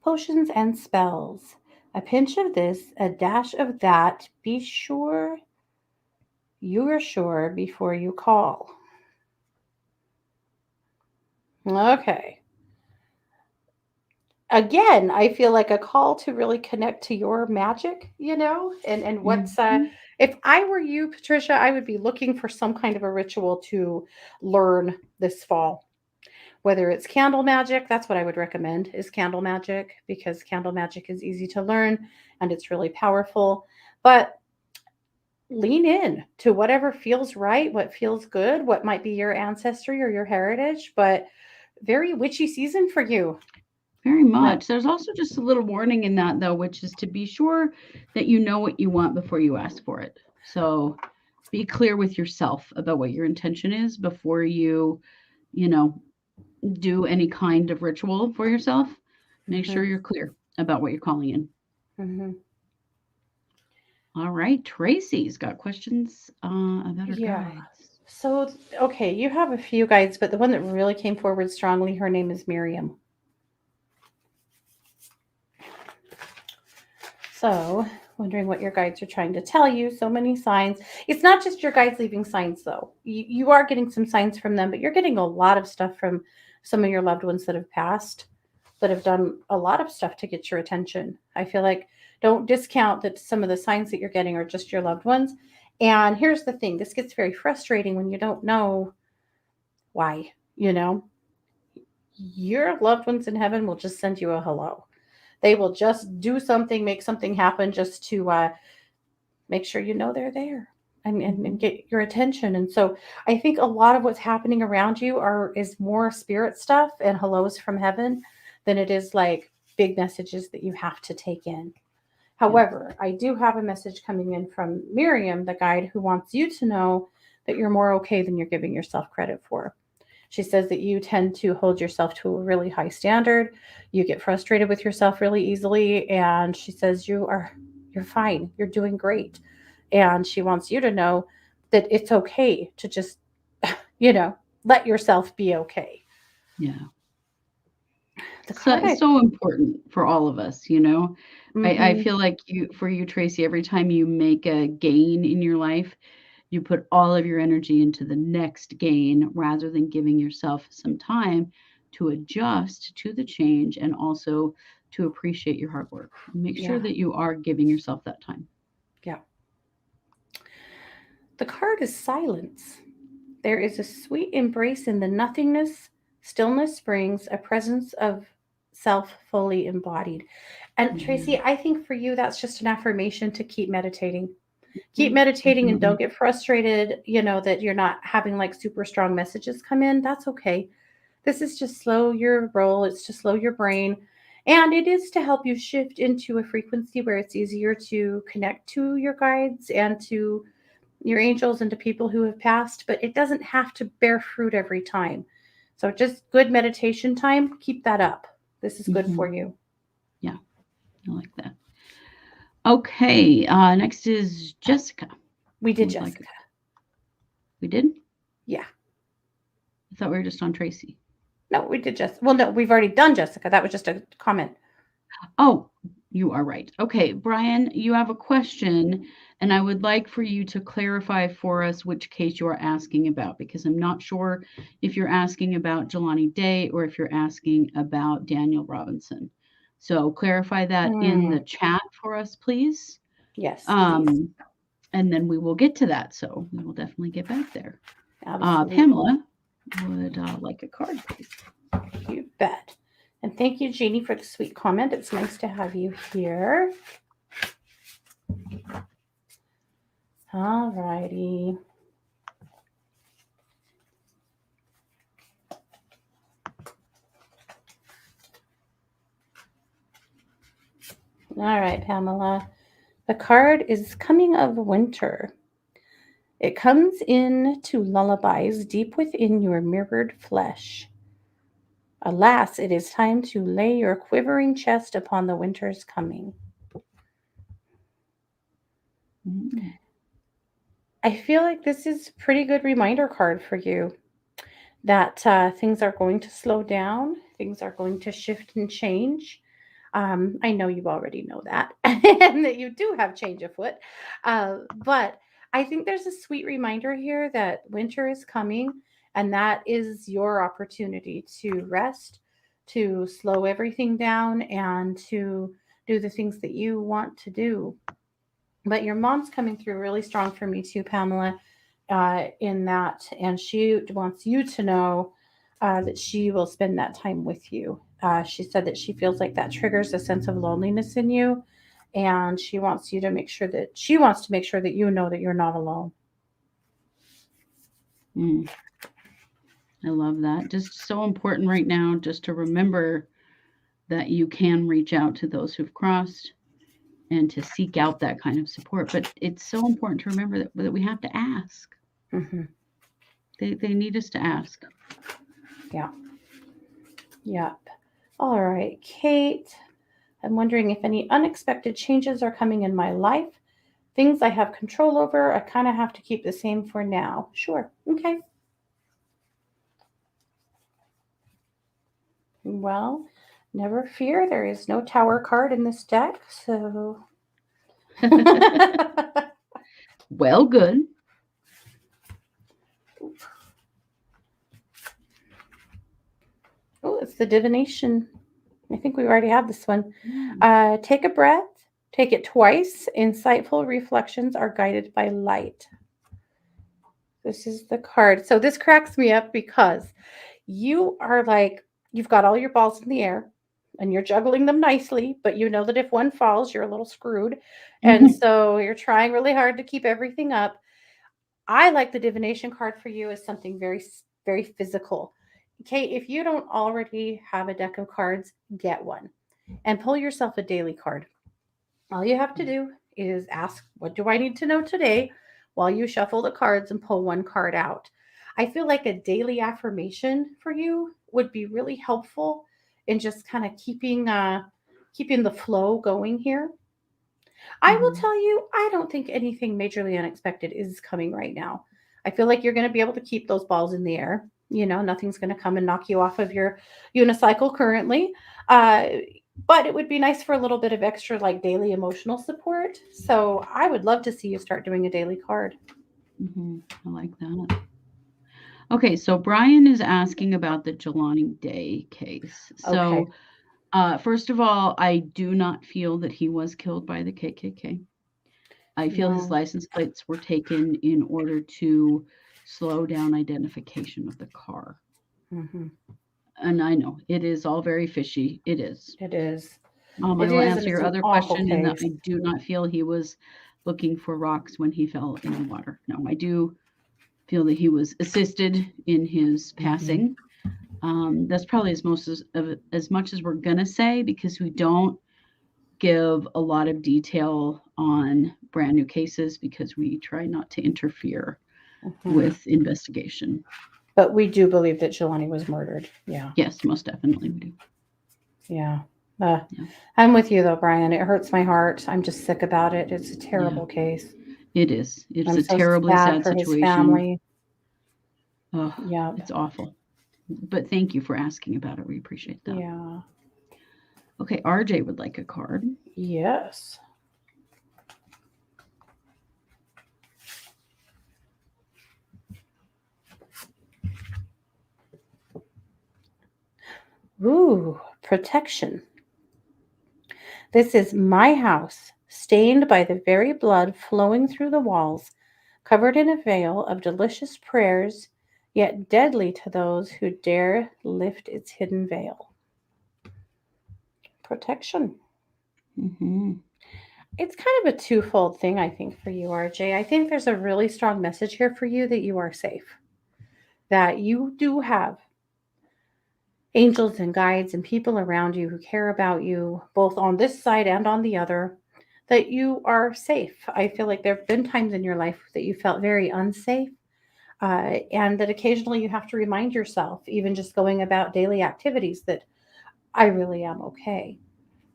Potions and spells. A pinch of this, a dash of that. Be sure you are sure before you call. Okay. Again, I feel like a call to really connect to your magic, and what's Mhm. if I were you, Patricia, I would be looking for some kind of a ritual to learn this fall. Whether it's candle magic, that's what I would recommend is candle magic, because candle magic is easy to learn and it's really powerful. But lean in to whatever feels right, what feels good, what might be your ancestry or your heritage, but very witchy season for you. Very But much. There's also just a little warning in that, though, which is to be sure that you know what you want before you ask for it. So be clear with yourself about what your intention is before you know, do any kind of ritual for yourself. Make sure mhm, you're clear about what you're calling in. mhm. All right, Tracy's got questions about her Yeah. guides. So, okay, you have a few guides, but the one that really came forward strongly, her name is Miriam. So, wondering what your guides are trying to tell you. So many signs. It's not just your guides leaving signs, though. You are getting some signs from them, but you're getting a lot of stuff from some of your loved ones that have passed, that have done a lot of stuff to get your attention. I feel like don't discount that some of the signs that you're getting are just your loved ones. And here's the thing, this gets very frustrating when you don't know why, you know. Your loved ones in heaven will just send you a hello. They will just do something, make something happen just to make sure you know they're there and Mhm. get your attention. And so I think a lot of what's happening around you is more spirit stuff and hellos from heaven than it is like big messages that you have to take in. Yeah. However, I do have a message coming in from Miriam, the guide, who wants you to know that you're more okay than you're giving yourself credit for. She says that you tend to hold yourself to a really high standard. You get frustrated with yourself really easily, and she says you're fine. You're doing great. And she wants you to know that it's okay to just, you know, let yourself be okay. Yeah. The card So I so important for all of us, you know. I mhm, feel like for you, Tracy, every time you make a gain in your life, you put all of your energy into the next gain rather than giving yourself some time to adjust to the change and also to appreciate your hard work. Make sure yeah, that you are giving yourself that time. yeah. The card is silence. There is a sweet embrace in the nothingness. Stillness brings a presence of self fully embodied. And Yeah. Tracy, I think for you, that's just an affirmation to keep meditating. Keep Mm, meditating and don't definitely. get frustrated, you know, that you're not having like super strong messages come in. That's okay. This is just slow your roll, it's to slow your brain. And it is to help you shift into a frequency where it's easier to connect to your guides and to your angels and to people who have passed, but it doesn't have to bear fruit every time. So just good meditation time, keep that up. This is good for Hmm. you. Yeah, I like that. Okay, next is Jessica. We Who did would like it? Jessica. We did? Yeah. I thought we were just on Tracy. No, we did Jessica. Well, no, we've already done Jessica. That was just a comment. Oh, you are right. Okay, Brian, you have a question, and I would like for you to clarify for us which case you are asking about because I'm not sure if you're asking about Jelani Day or if you're asking about Daniel Robinson. So clarify that in Mm, the chat for us, please. yes, please. Um, and then we will get to that. So we will definitely get back there. Absolutely. Pamela would like a card, please. You bet. And thank you, Jeannie, for the sweet comment. It's nice to have you here. All righty. All right, Pamela. The card is Coming of Winter. It comes in to lullabies deep within your mirrored flesh. Alas, it is time to lay your quivering chest upon the winter's coming. Mm, I feel like this is a pretty good reminder card for you that things are going to slow down, things are going to shift and change. I know you already know that, and that you do have change afoot. But I think there's a sweet reminder here that winter is coming, and that is your opportunity to rest, to slow everything down, and to do the things that you want to do. But your mom's coming through really strong for me too, Pamela, in that, and she wants you to know that she will spend that time with you. She said that she feels like that triggers a sense of loneliness in you, and she wants to make sure that you know that you're not alone. Mm, I love that. Just so important right now, just to remember that you can reach out to those who've crossed and to seek out that kind of support. But it's so important to remember that we have to ask. Mm-hmm. They need us to ask. Yeah. Yep. All right, Kate. I'm wondering if any unexpected changes are coming in my life. Things I have control over, I kind of have to keep the same for now. Sure. Okay. Well, never fear. There is no tower card in this deck. So. Well, good. Oh, it's the divination. I think we already have this one. Mm. Take a breath. Take it twice. Insightful reflections are guided by light. This is the card. So this cracks me up because you are like, you've got all your balls in the air and you're juggling them nicely, but you know that if one falls, you're a little screwed. And so you're trying really hard to keep everything up. I like the divination card for you as something very, very physical. Kate, if you don't already have a deck of cards, get one and pull yourself a daily card. All you have to do is ask, what do I need to know today? While you shuffle the cards and pull one card out. I feel like a daily affirmation for you would be really helpful in just kind of keeping the flow going here. I will Mhm. tell you, I don't think anything majorly unexpected is coming right now. I feel like you're going to be able to keep those balls in the air. You know, nothing's going to come and knock you off of your unicycle currently. Uh, but it would be nice for a little bit of extra, like daily emotional support. So I would love to see you start doing a daily card. I like that. Okay, so Brian is asking about the Jelani Day case. Okay. So, first of all, I do not feel that he was killed by the KKK. I feel his No. license plates were taken in order to slow down identification of the car. Hmm. And I know it is all very fishy. It is. It is. I It will is, and answer it's your an other awful question in that case. I do not feel he was looking for rocks when he fell in the water. No, I do feel that he was assisted in his Hmm. passing. That's probably as much as we're gonna say because we don't give a lot of detail on brand new cases because we try not to interfere Hmm. with investigation. But we do believe that Jelani was murdered. Yeah. Yes, most definitely we do. Yeah. Uh, Yeah, I'm with you though, Brian. It hurts my heart. I'm just sick about it. It's a yeah, terrible case. it is. It's I'm a so terribly sad sad for his situation. family. Oh, Yep. it's awful. But thank you for asking about it. We appreciate that. Yeah. Okay, RJ would like a card. Yes. Ooh, protection. This is my house, stained by the very blood flowing through the walls, covered in a veil of delicious prayers, yet deadly to those who dare lift its hidden veil. Protection. Mm-hmm. It's kind of a twofold thing, I think, for you, RJ. I think there's a really strong message here for you that you are safe, that you do have angels and guides and people around you who care about you, both on this side and on the other, that you are safe. I feel like there have been times in your life that you felt very unsafe, and that occasionally you have to remind yourself, even just going about daily activities, that I really am okay.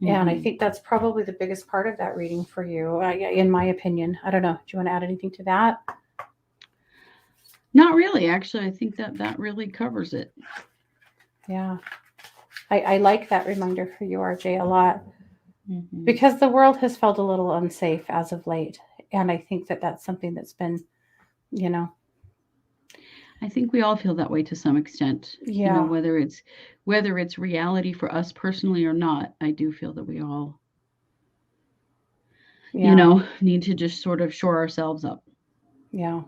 And I Mm-hmm. think that's probably the biggest part of that reading for you, in my opinion. I don't know. Do you want to add anything to that? Not really, actually. I think that really covers it. Yeah. I like that reminder for you, RJ, a lot Mm-hmm. because the world has felt a little unsafe as of late. And I think that that's something that's been, you know, I think we all feel that way to some extent. yeah, Whether it's reality for us personally or not, I do feel that we all, yeah, need to just sort of shore ourselves up. yeah.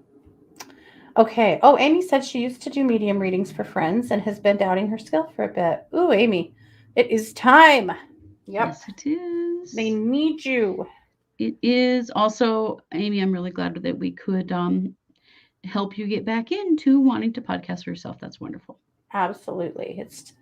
Okay. Oh, Amy said she used to do medium readings for friends and has been doubting her skill for a bit. Ooh, Amy, it is time. Yep. Yes, it is. They need you. It is also, Amy, I'm really glad that we could help you get back into wanting to podcast for yourself. That's wonderful. Absolutely. It's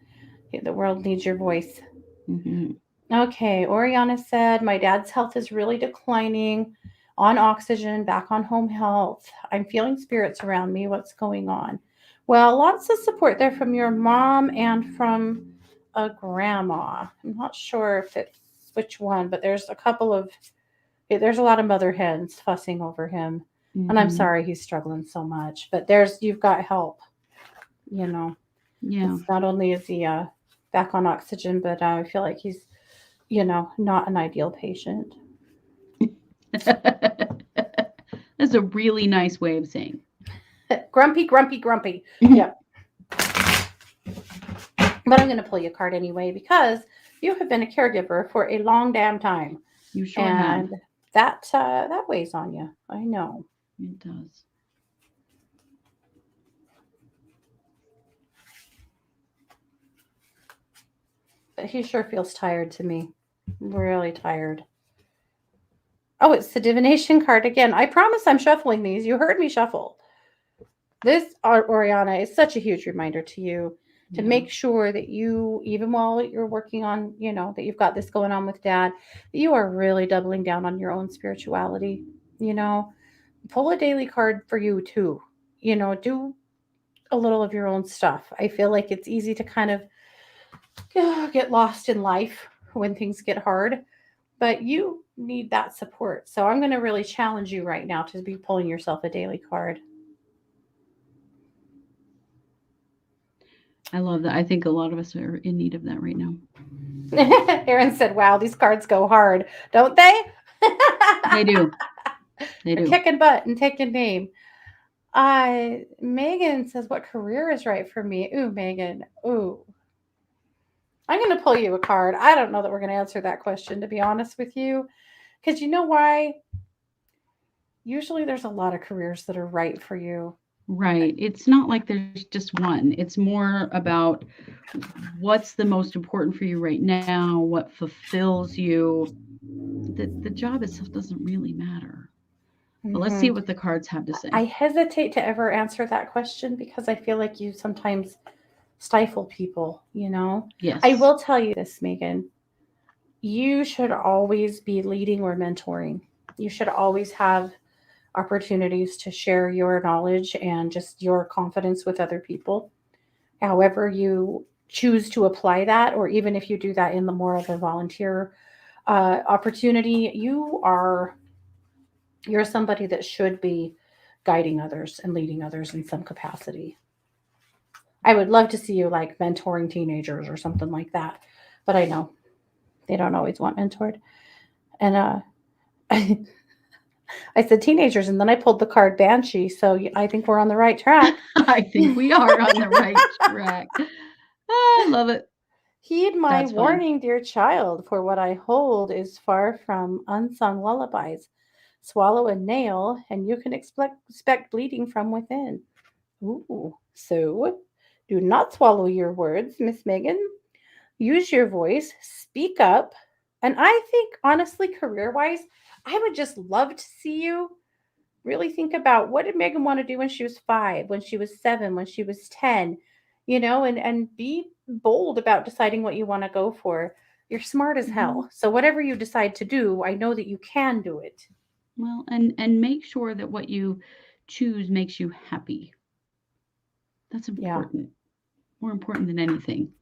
the world needs your voice. Hmm. Okay, Oriana said, my dad's health is really declining, on oxygen, back on home health. I'm feeling spirits around me. What's going on? Well, lots of support there from your mom and from a grandma. I'm not sure if it's which one, but there's a lot of mother hens fussing over him. And I'm Hmm. sorry he's struggling so much, but you've got help, you know. Yeah. It's not only is he back on oxygen, but I feel like he's, not an ideal patient. That's a really nice way of saying. Grumpy, grumpy, grumpy. You Yep. But I'm going to pull you a card anyway because you have been a caregiver for a long damn time, sure have. and that weighs on you. I know. It does. But he sure feels tired to me. Really tired. Oh, it's the divination card again. I promise I'm shuffling these. You heard me shuffle. This, Oriana, is such a huge reminder to you to Yeah. make sure that you, even while you're working on, that you've got this going on with dad, that you are really doubling down on your own spirituality. You know, pull a daily card for you too. Do a little of your own stuff. I feel like it's easy to kind of get lost in life when things get hard, but you need that support. So I'm going to really challenge you right now to be pulling yourself a daily card. I love that. I think a lot of us are in need of that right now. Aaron said, wow, these cards go hard, don't they? They do. They They're do. kicking butt and taking name. Megan says, what career is right for me? Ooh, Megan. Ooh. I'm going to pull you a card. I don't know that we're going to answer that question, to be honest with you. Because you know why? Usually there's a lot of careers that are right for you. Right. It's not like there's just one. It's more about what's the most important for you right now, what fulfills you. The job itself doesn't really matter. But let's see Hmm. what the cards have to say. I hesitate to ever answer that question because I feel like you sometimes stifle people. I Yes. will tell you this, Megan. You should always be leading or mentoring. You should always have opportunities to share your knowledge and just your confidence with other people. However, you choose to apply that, or even if you do that in the more of a volunteer opportunity, you're somebody that should be guiding others and leading others in some capacity. I would love to see you like mentoring teenagers or something like that, but I know they don't always want mentored. And I said teenagers, and then I pulled the card Banshee, so I think we're on the right track. I think we are on the right track. I love it. Heed my That's funny. warning, dear child, for what I hold is far from unsung lullabies. Swallow a nail, and you can expect bleeding from within. Ooh, so do not swallow your words, Miss Megan. Use your voice, speak up. And I think, honestly, career wise, I would just love to see you really think about what did Megan want to do when she was 5, when she was 7, when she was 10, and be bold about deciding what you want to go for. You're smart as Hmm. hell. So whatever you decide to do, I know that you can do it. Well, and make sure that what you choose makes you happy. That's Yeah, important. More important than anything.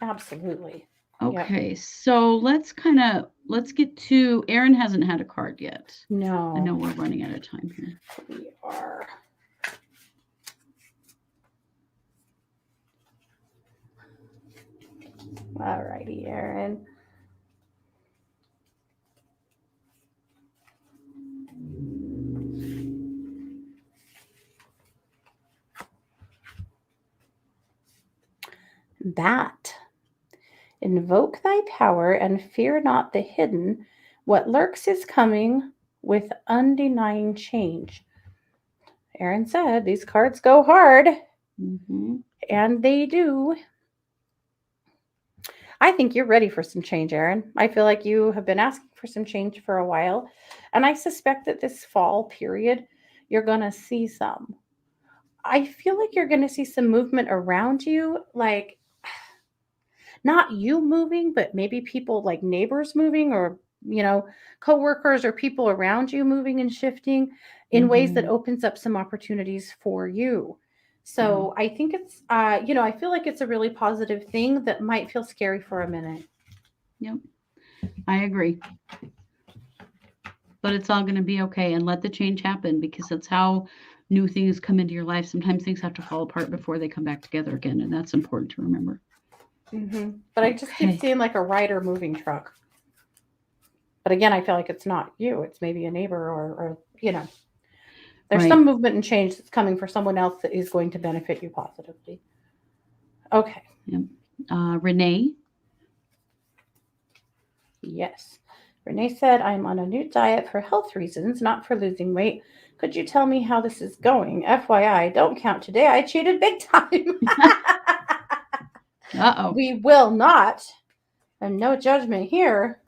absolutely. Yep. Okay, so let's get to Aaron hasn't had a card yet. I No, know we're running out of time here. we are. All righty, Aaron. That. Invoke thy power and fear not the hidden. What lurks is coming with undenying change. Aaron said these cards go hard, Hmm. and they do. I think you're ready for some change, Erin. I feel like you have been asking for some change for a while. And I suspect that this fall period, you're going to see some. I feel like you're going to see some movement around you, like not you moving, but maybe people like neighbors moving or, you know, coworkers or people around you moving and shifting in ways that Mm-hmm. opens up some opportunities for you. Yeah. So I think it's, I feel like it's a really positive thing that might feel scary for a minute. Yep. I agree. But it's all going to be okay, and let the change happen, because that's how new things come into your life. Sometimes things have to fall apart before they come back together again, and that's important to remember. But I just keep Okay. seeing like a rider moving truck. But again, I feel like it's not you. It's maybe a neighbor or there's Right. some movement and change that's coming for someone else that is going to benefit you positively. Okay. Yep. Renee. Yes. Renee said, I'm on a new diet for health reasons, not for losing weight. Could you tell me how this is going? FYI, don't count today. I cheated big time. Uh-oh. We will not. And no judgment here.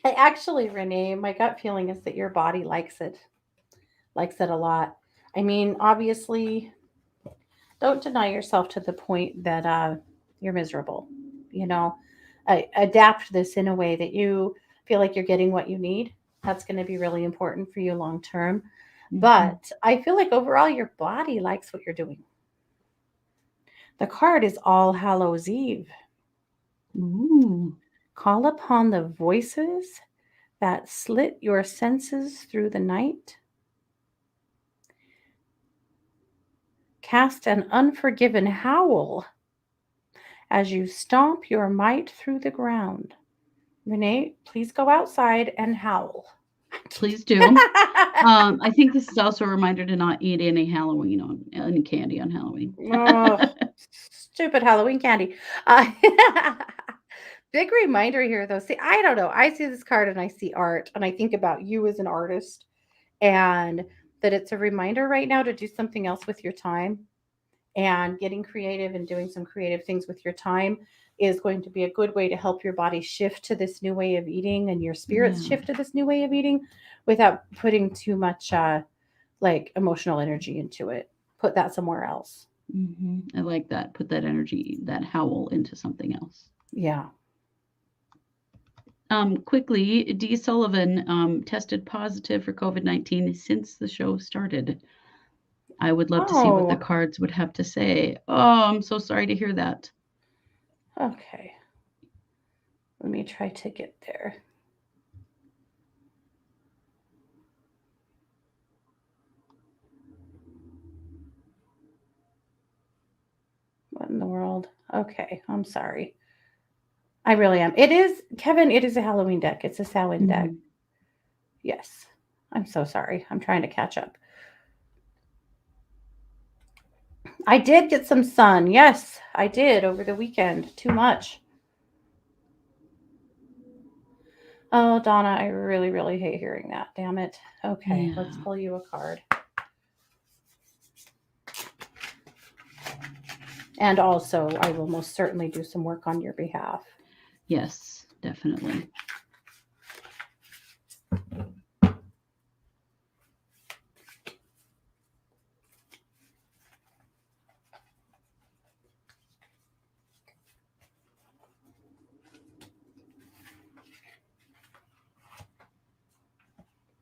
I actually, Renee, my gut feeling is that your body likes it a lot. I mean, obviously, don't deny yourself to the point that you're miserable. You know, adapt this in a way that you feel like you're getting what you need. That's going to be really important for you long term. Mm-hmm. But I feel like overall, your body likes what you're doing. The card is All Hallows Eve. Ooh. Call upon the voices that slit your senses through the night. Cast an unforgiven howl as you stomp your might through the ground. Renee, please go outside and howl. Please do. I think this is also a reminder to not eat any Halloween on any candy on Halloween. Oh, stupid Halloween candy. Uh, big reminder here, though. See, I don't know. I see this card and I see art, and I think about you as an artist, and that it's a reminder right now to do something else with your time. And getting creative and doing some creative things with your time is going to be a good way to help your body shift to this new way of eating and your spirits Yeah. shift to this new way of eating without putting too much like emotional energy into it. Put that somewhere else. I like that. Put that energy, that howl, into something else. Yeah. Quickly, Dee Sullivan tested positive for COVID-19 since the show started. I would love to see what the Oh, cards would have to say. Oh, I'm so sorry to hear that. okay. Let me try to get there. What in the world? Okay, I'm sorry. I really am. It is, Kevin, it is a Halloween deck. It's a Samhain deck. Mhm. Yes. I'm so sorry. I'm trying to catch up. I did get some sun. Yes, I did over the weekend. Too much. Oh, Donna, I really, really hate hearing that. Damn it. Okay, let's Yeah. pull you a card. And also, I will most certainly do some work on your behalf. Yes, definitely.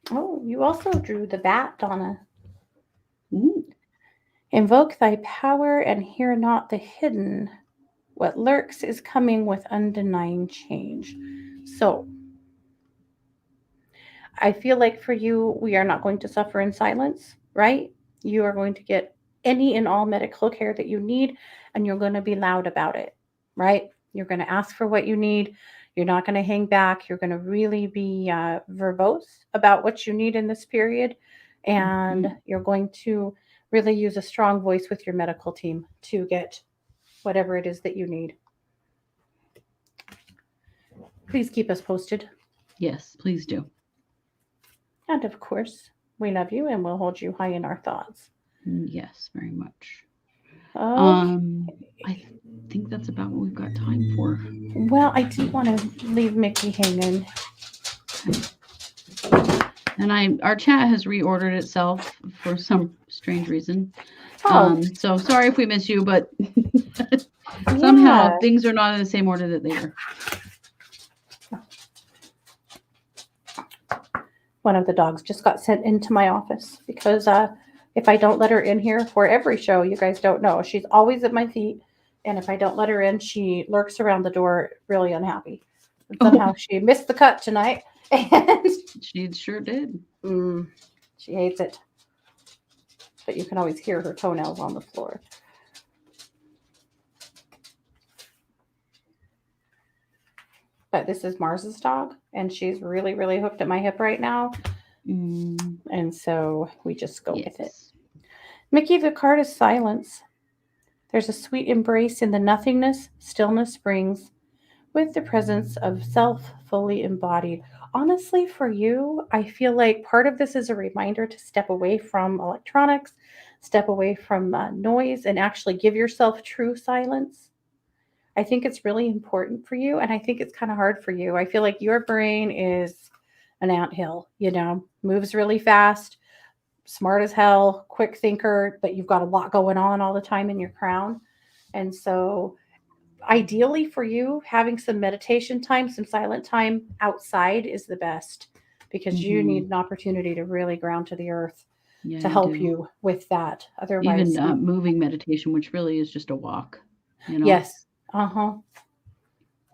Oh, you also drew the bat, Donna. Ooh. Invoke thy power and hear not the hidden. What lurks is coming with undenying change. So, I feel like for you, we are not going to suffer in silence, right? You are going to get any and all medical care that you need, and you're going to be loud about it, right? You're going to ask for what you need. You're not going to hang back. You're going to really be verbose about what you need in this period. And Mhm. you're going to really use a strong voice with your medical team to get whatever it is that you need. Please keep us posted. Yes, please do. And of course, we love you and we'll hold you high in our thoughts. Yes, very much. Okay. I think that's about what we've got time for. Well, I do want to leave Mickey hanging. And our chat has reordered itself for some strange reason. Oh, So sorry if we miss you, but yeah. somehow things are not in the same order that they were. One of the dogs just got sent into my office because if I don't let her in here for every show, you guys don't know, she's always at my feet. And if I don't let her in, she lurks around the door really unhappy. And somehow she missed the cut tonight. And she sure did. She hates it. But you can always hear her toenails on the floor. But this is Mars's dog, and she's really, really hooked at my hip right now. And so we just go with it. Mickey, the card is silence. There's a sweet embrace in the nothingness stillness brings, with the presence of self fully embodied. Honestly, for you, I feel like part of this is a reminder to step away from electronics, step away from noise, and actually give yourself true silence. I think it's really important for you, and I think it's kind of hard for you. I feel like your brain is an anthill, moves really fast, smart as hell, quick thinker, but you've got a lot going on all the time in your crown. And so ideally for you, having some meditation time, some silent time outside is the best, because you need an opportunity to really ground to the earth to help you with that. Otherwise, even moving meditation, which really is just a walk, Yes.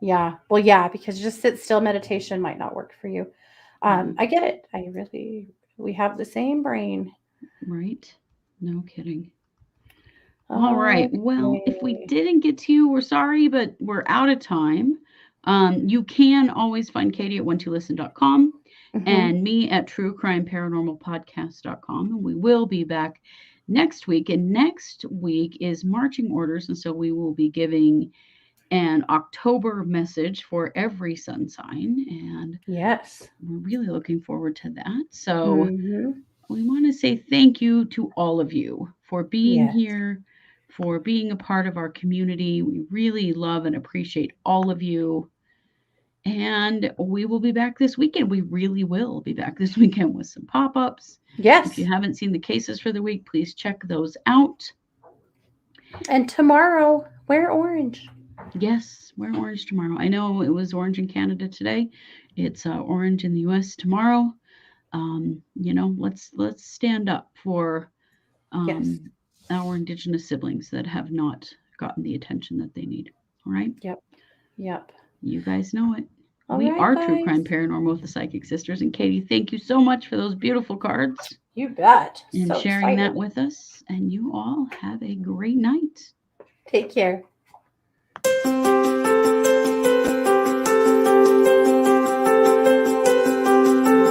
Yeah. Well, yeah, because just sit still meditation might not work for you. I get it. We have the same brain. Right. No kidding. All right. Well, if we didn't get to you, we're sorry, but we're out of time. You can always find Katie at one2listen.com and me at truecrimeparanormalpodcast.com. And we will be back next week. And next week is marching orders. And so we will be giving an October message for every sun sign. And yes, we're really looking forward to that. So we want to say thank you to all of you for being here, for being a part of our community. We really love and appreciate all of you. And we will be back this weekend. We really will be back this weekend with some pop-ups. Yes. If you haven't seen the cases for the week, please check those out. And tomorrow, wear orange. Yes, wear orange tomorrow. I know it was orange in Canada today. It's orange in the US tomorrow. Let's stand up for our Indigenous siblings that have not gotten the attention that they need. All right? Yep. You guys know it. All we right, are guys. True Crime Paranormal with the Psychic Sisters. And Katie, thank you so much for those beautiful cards. You bet. And so sharing excited. that with us. And you all have a great night. Take care.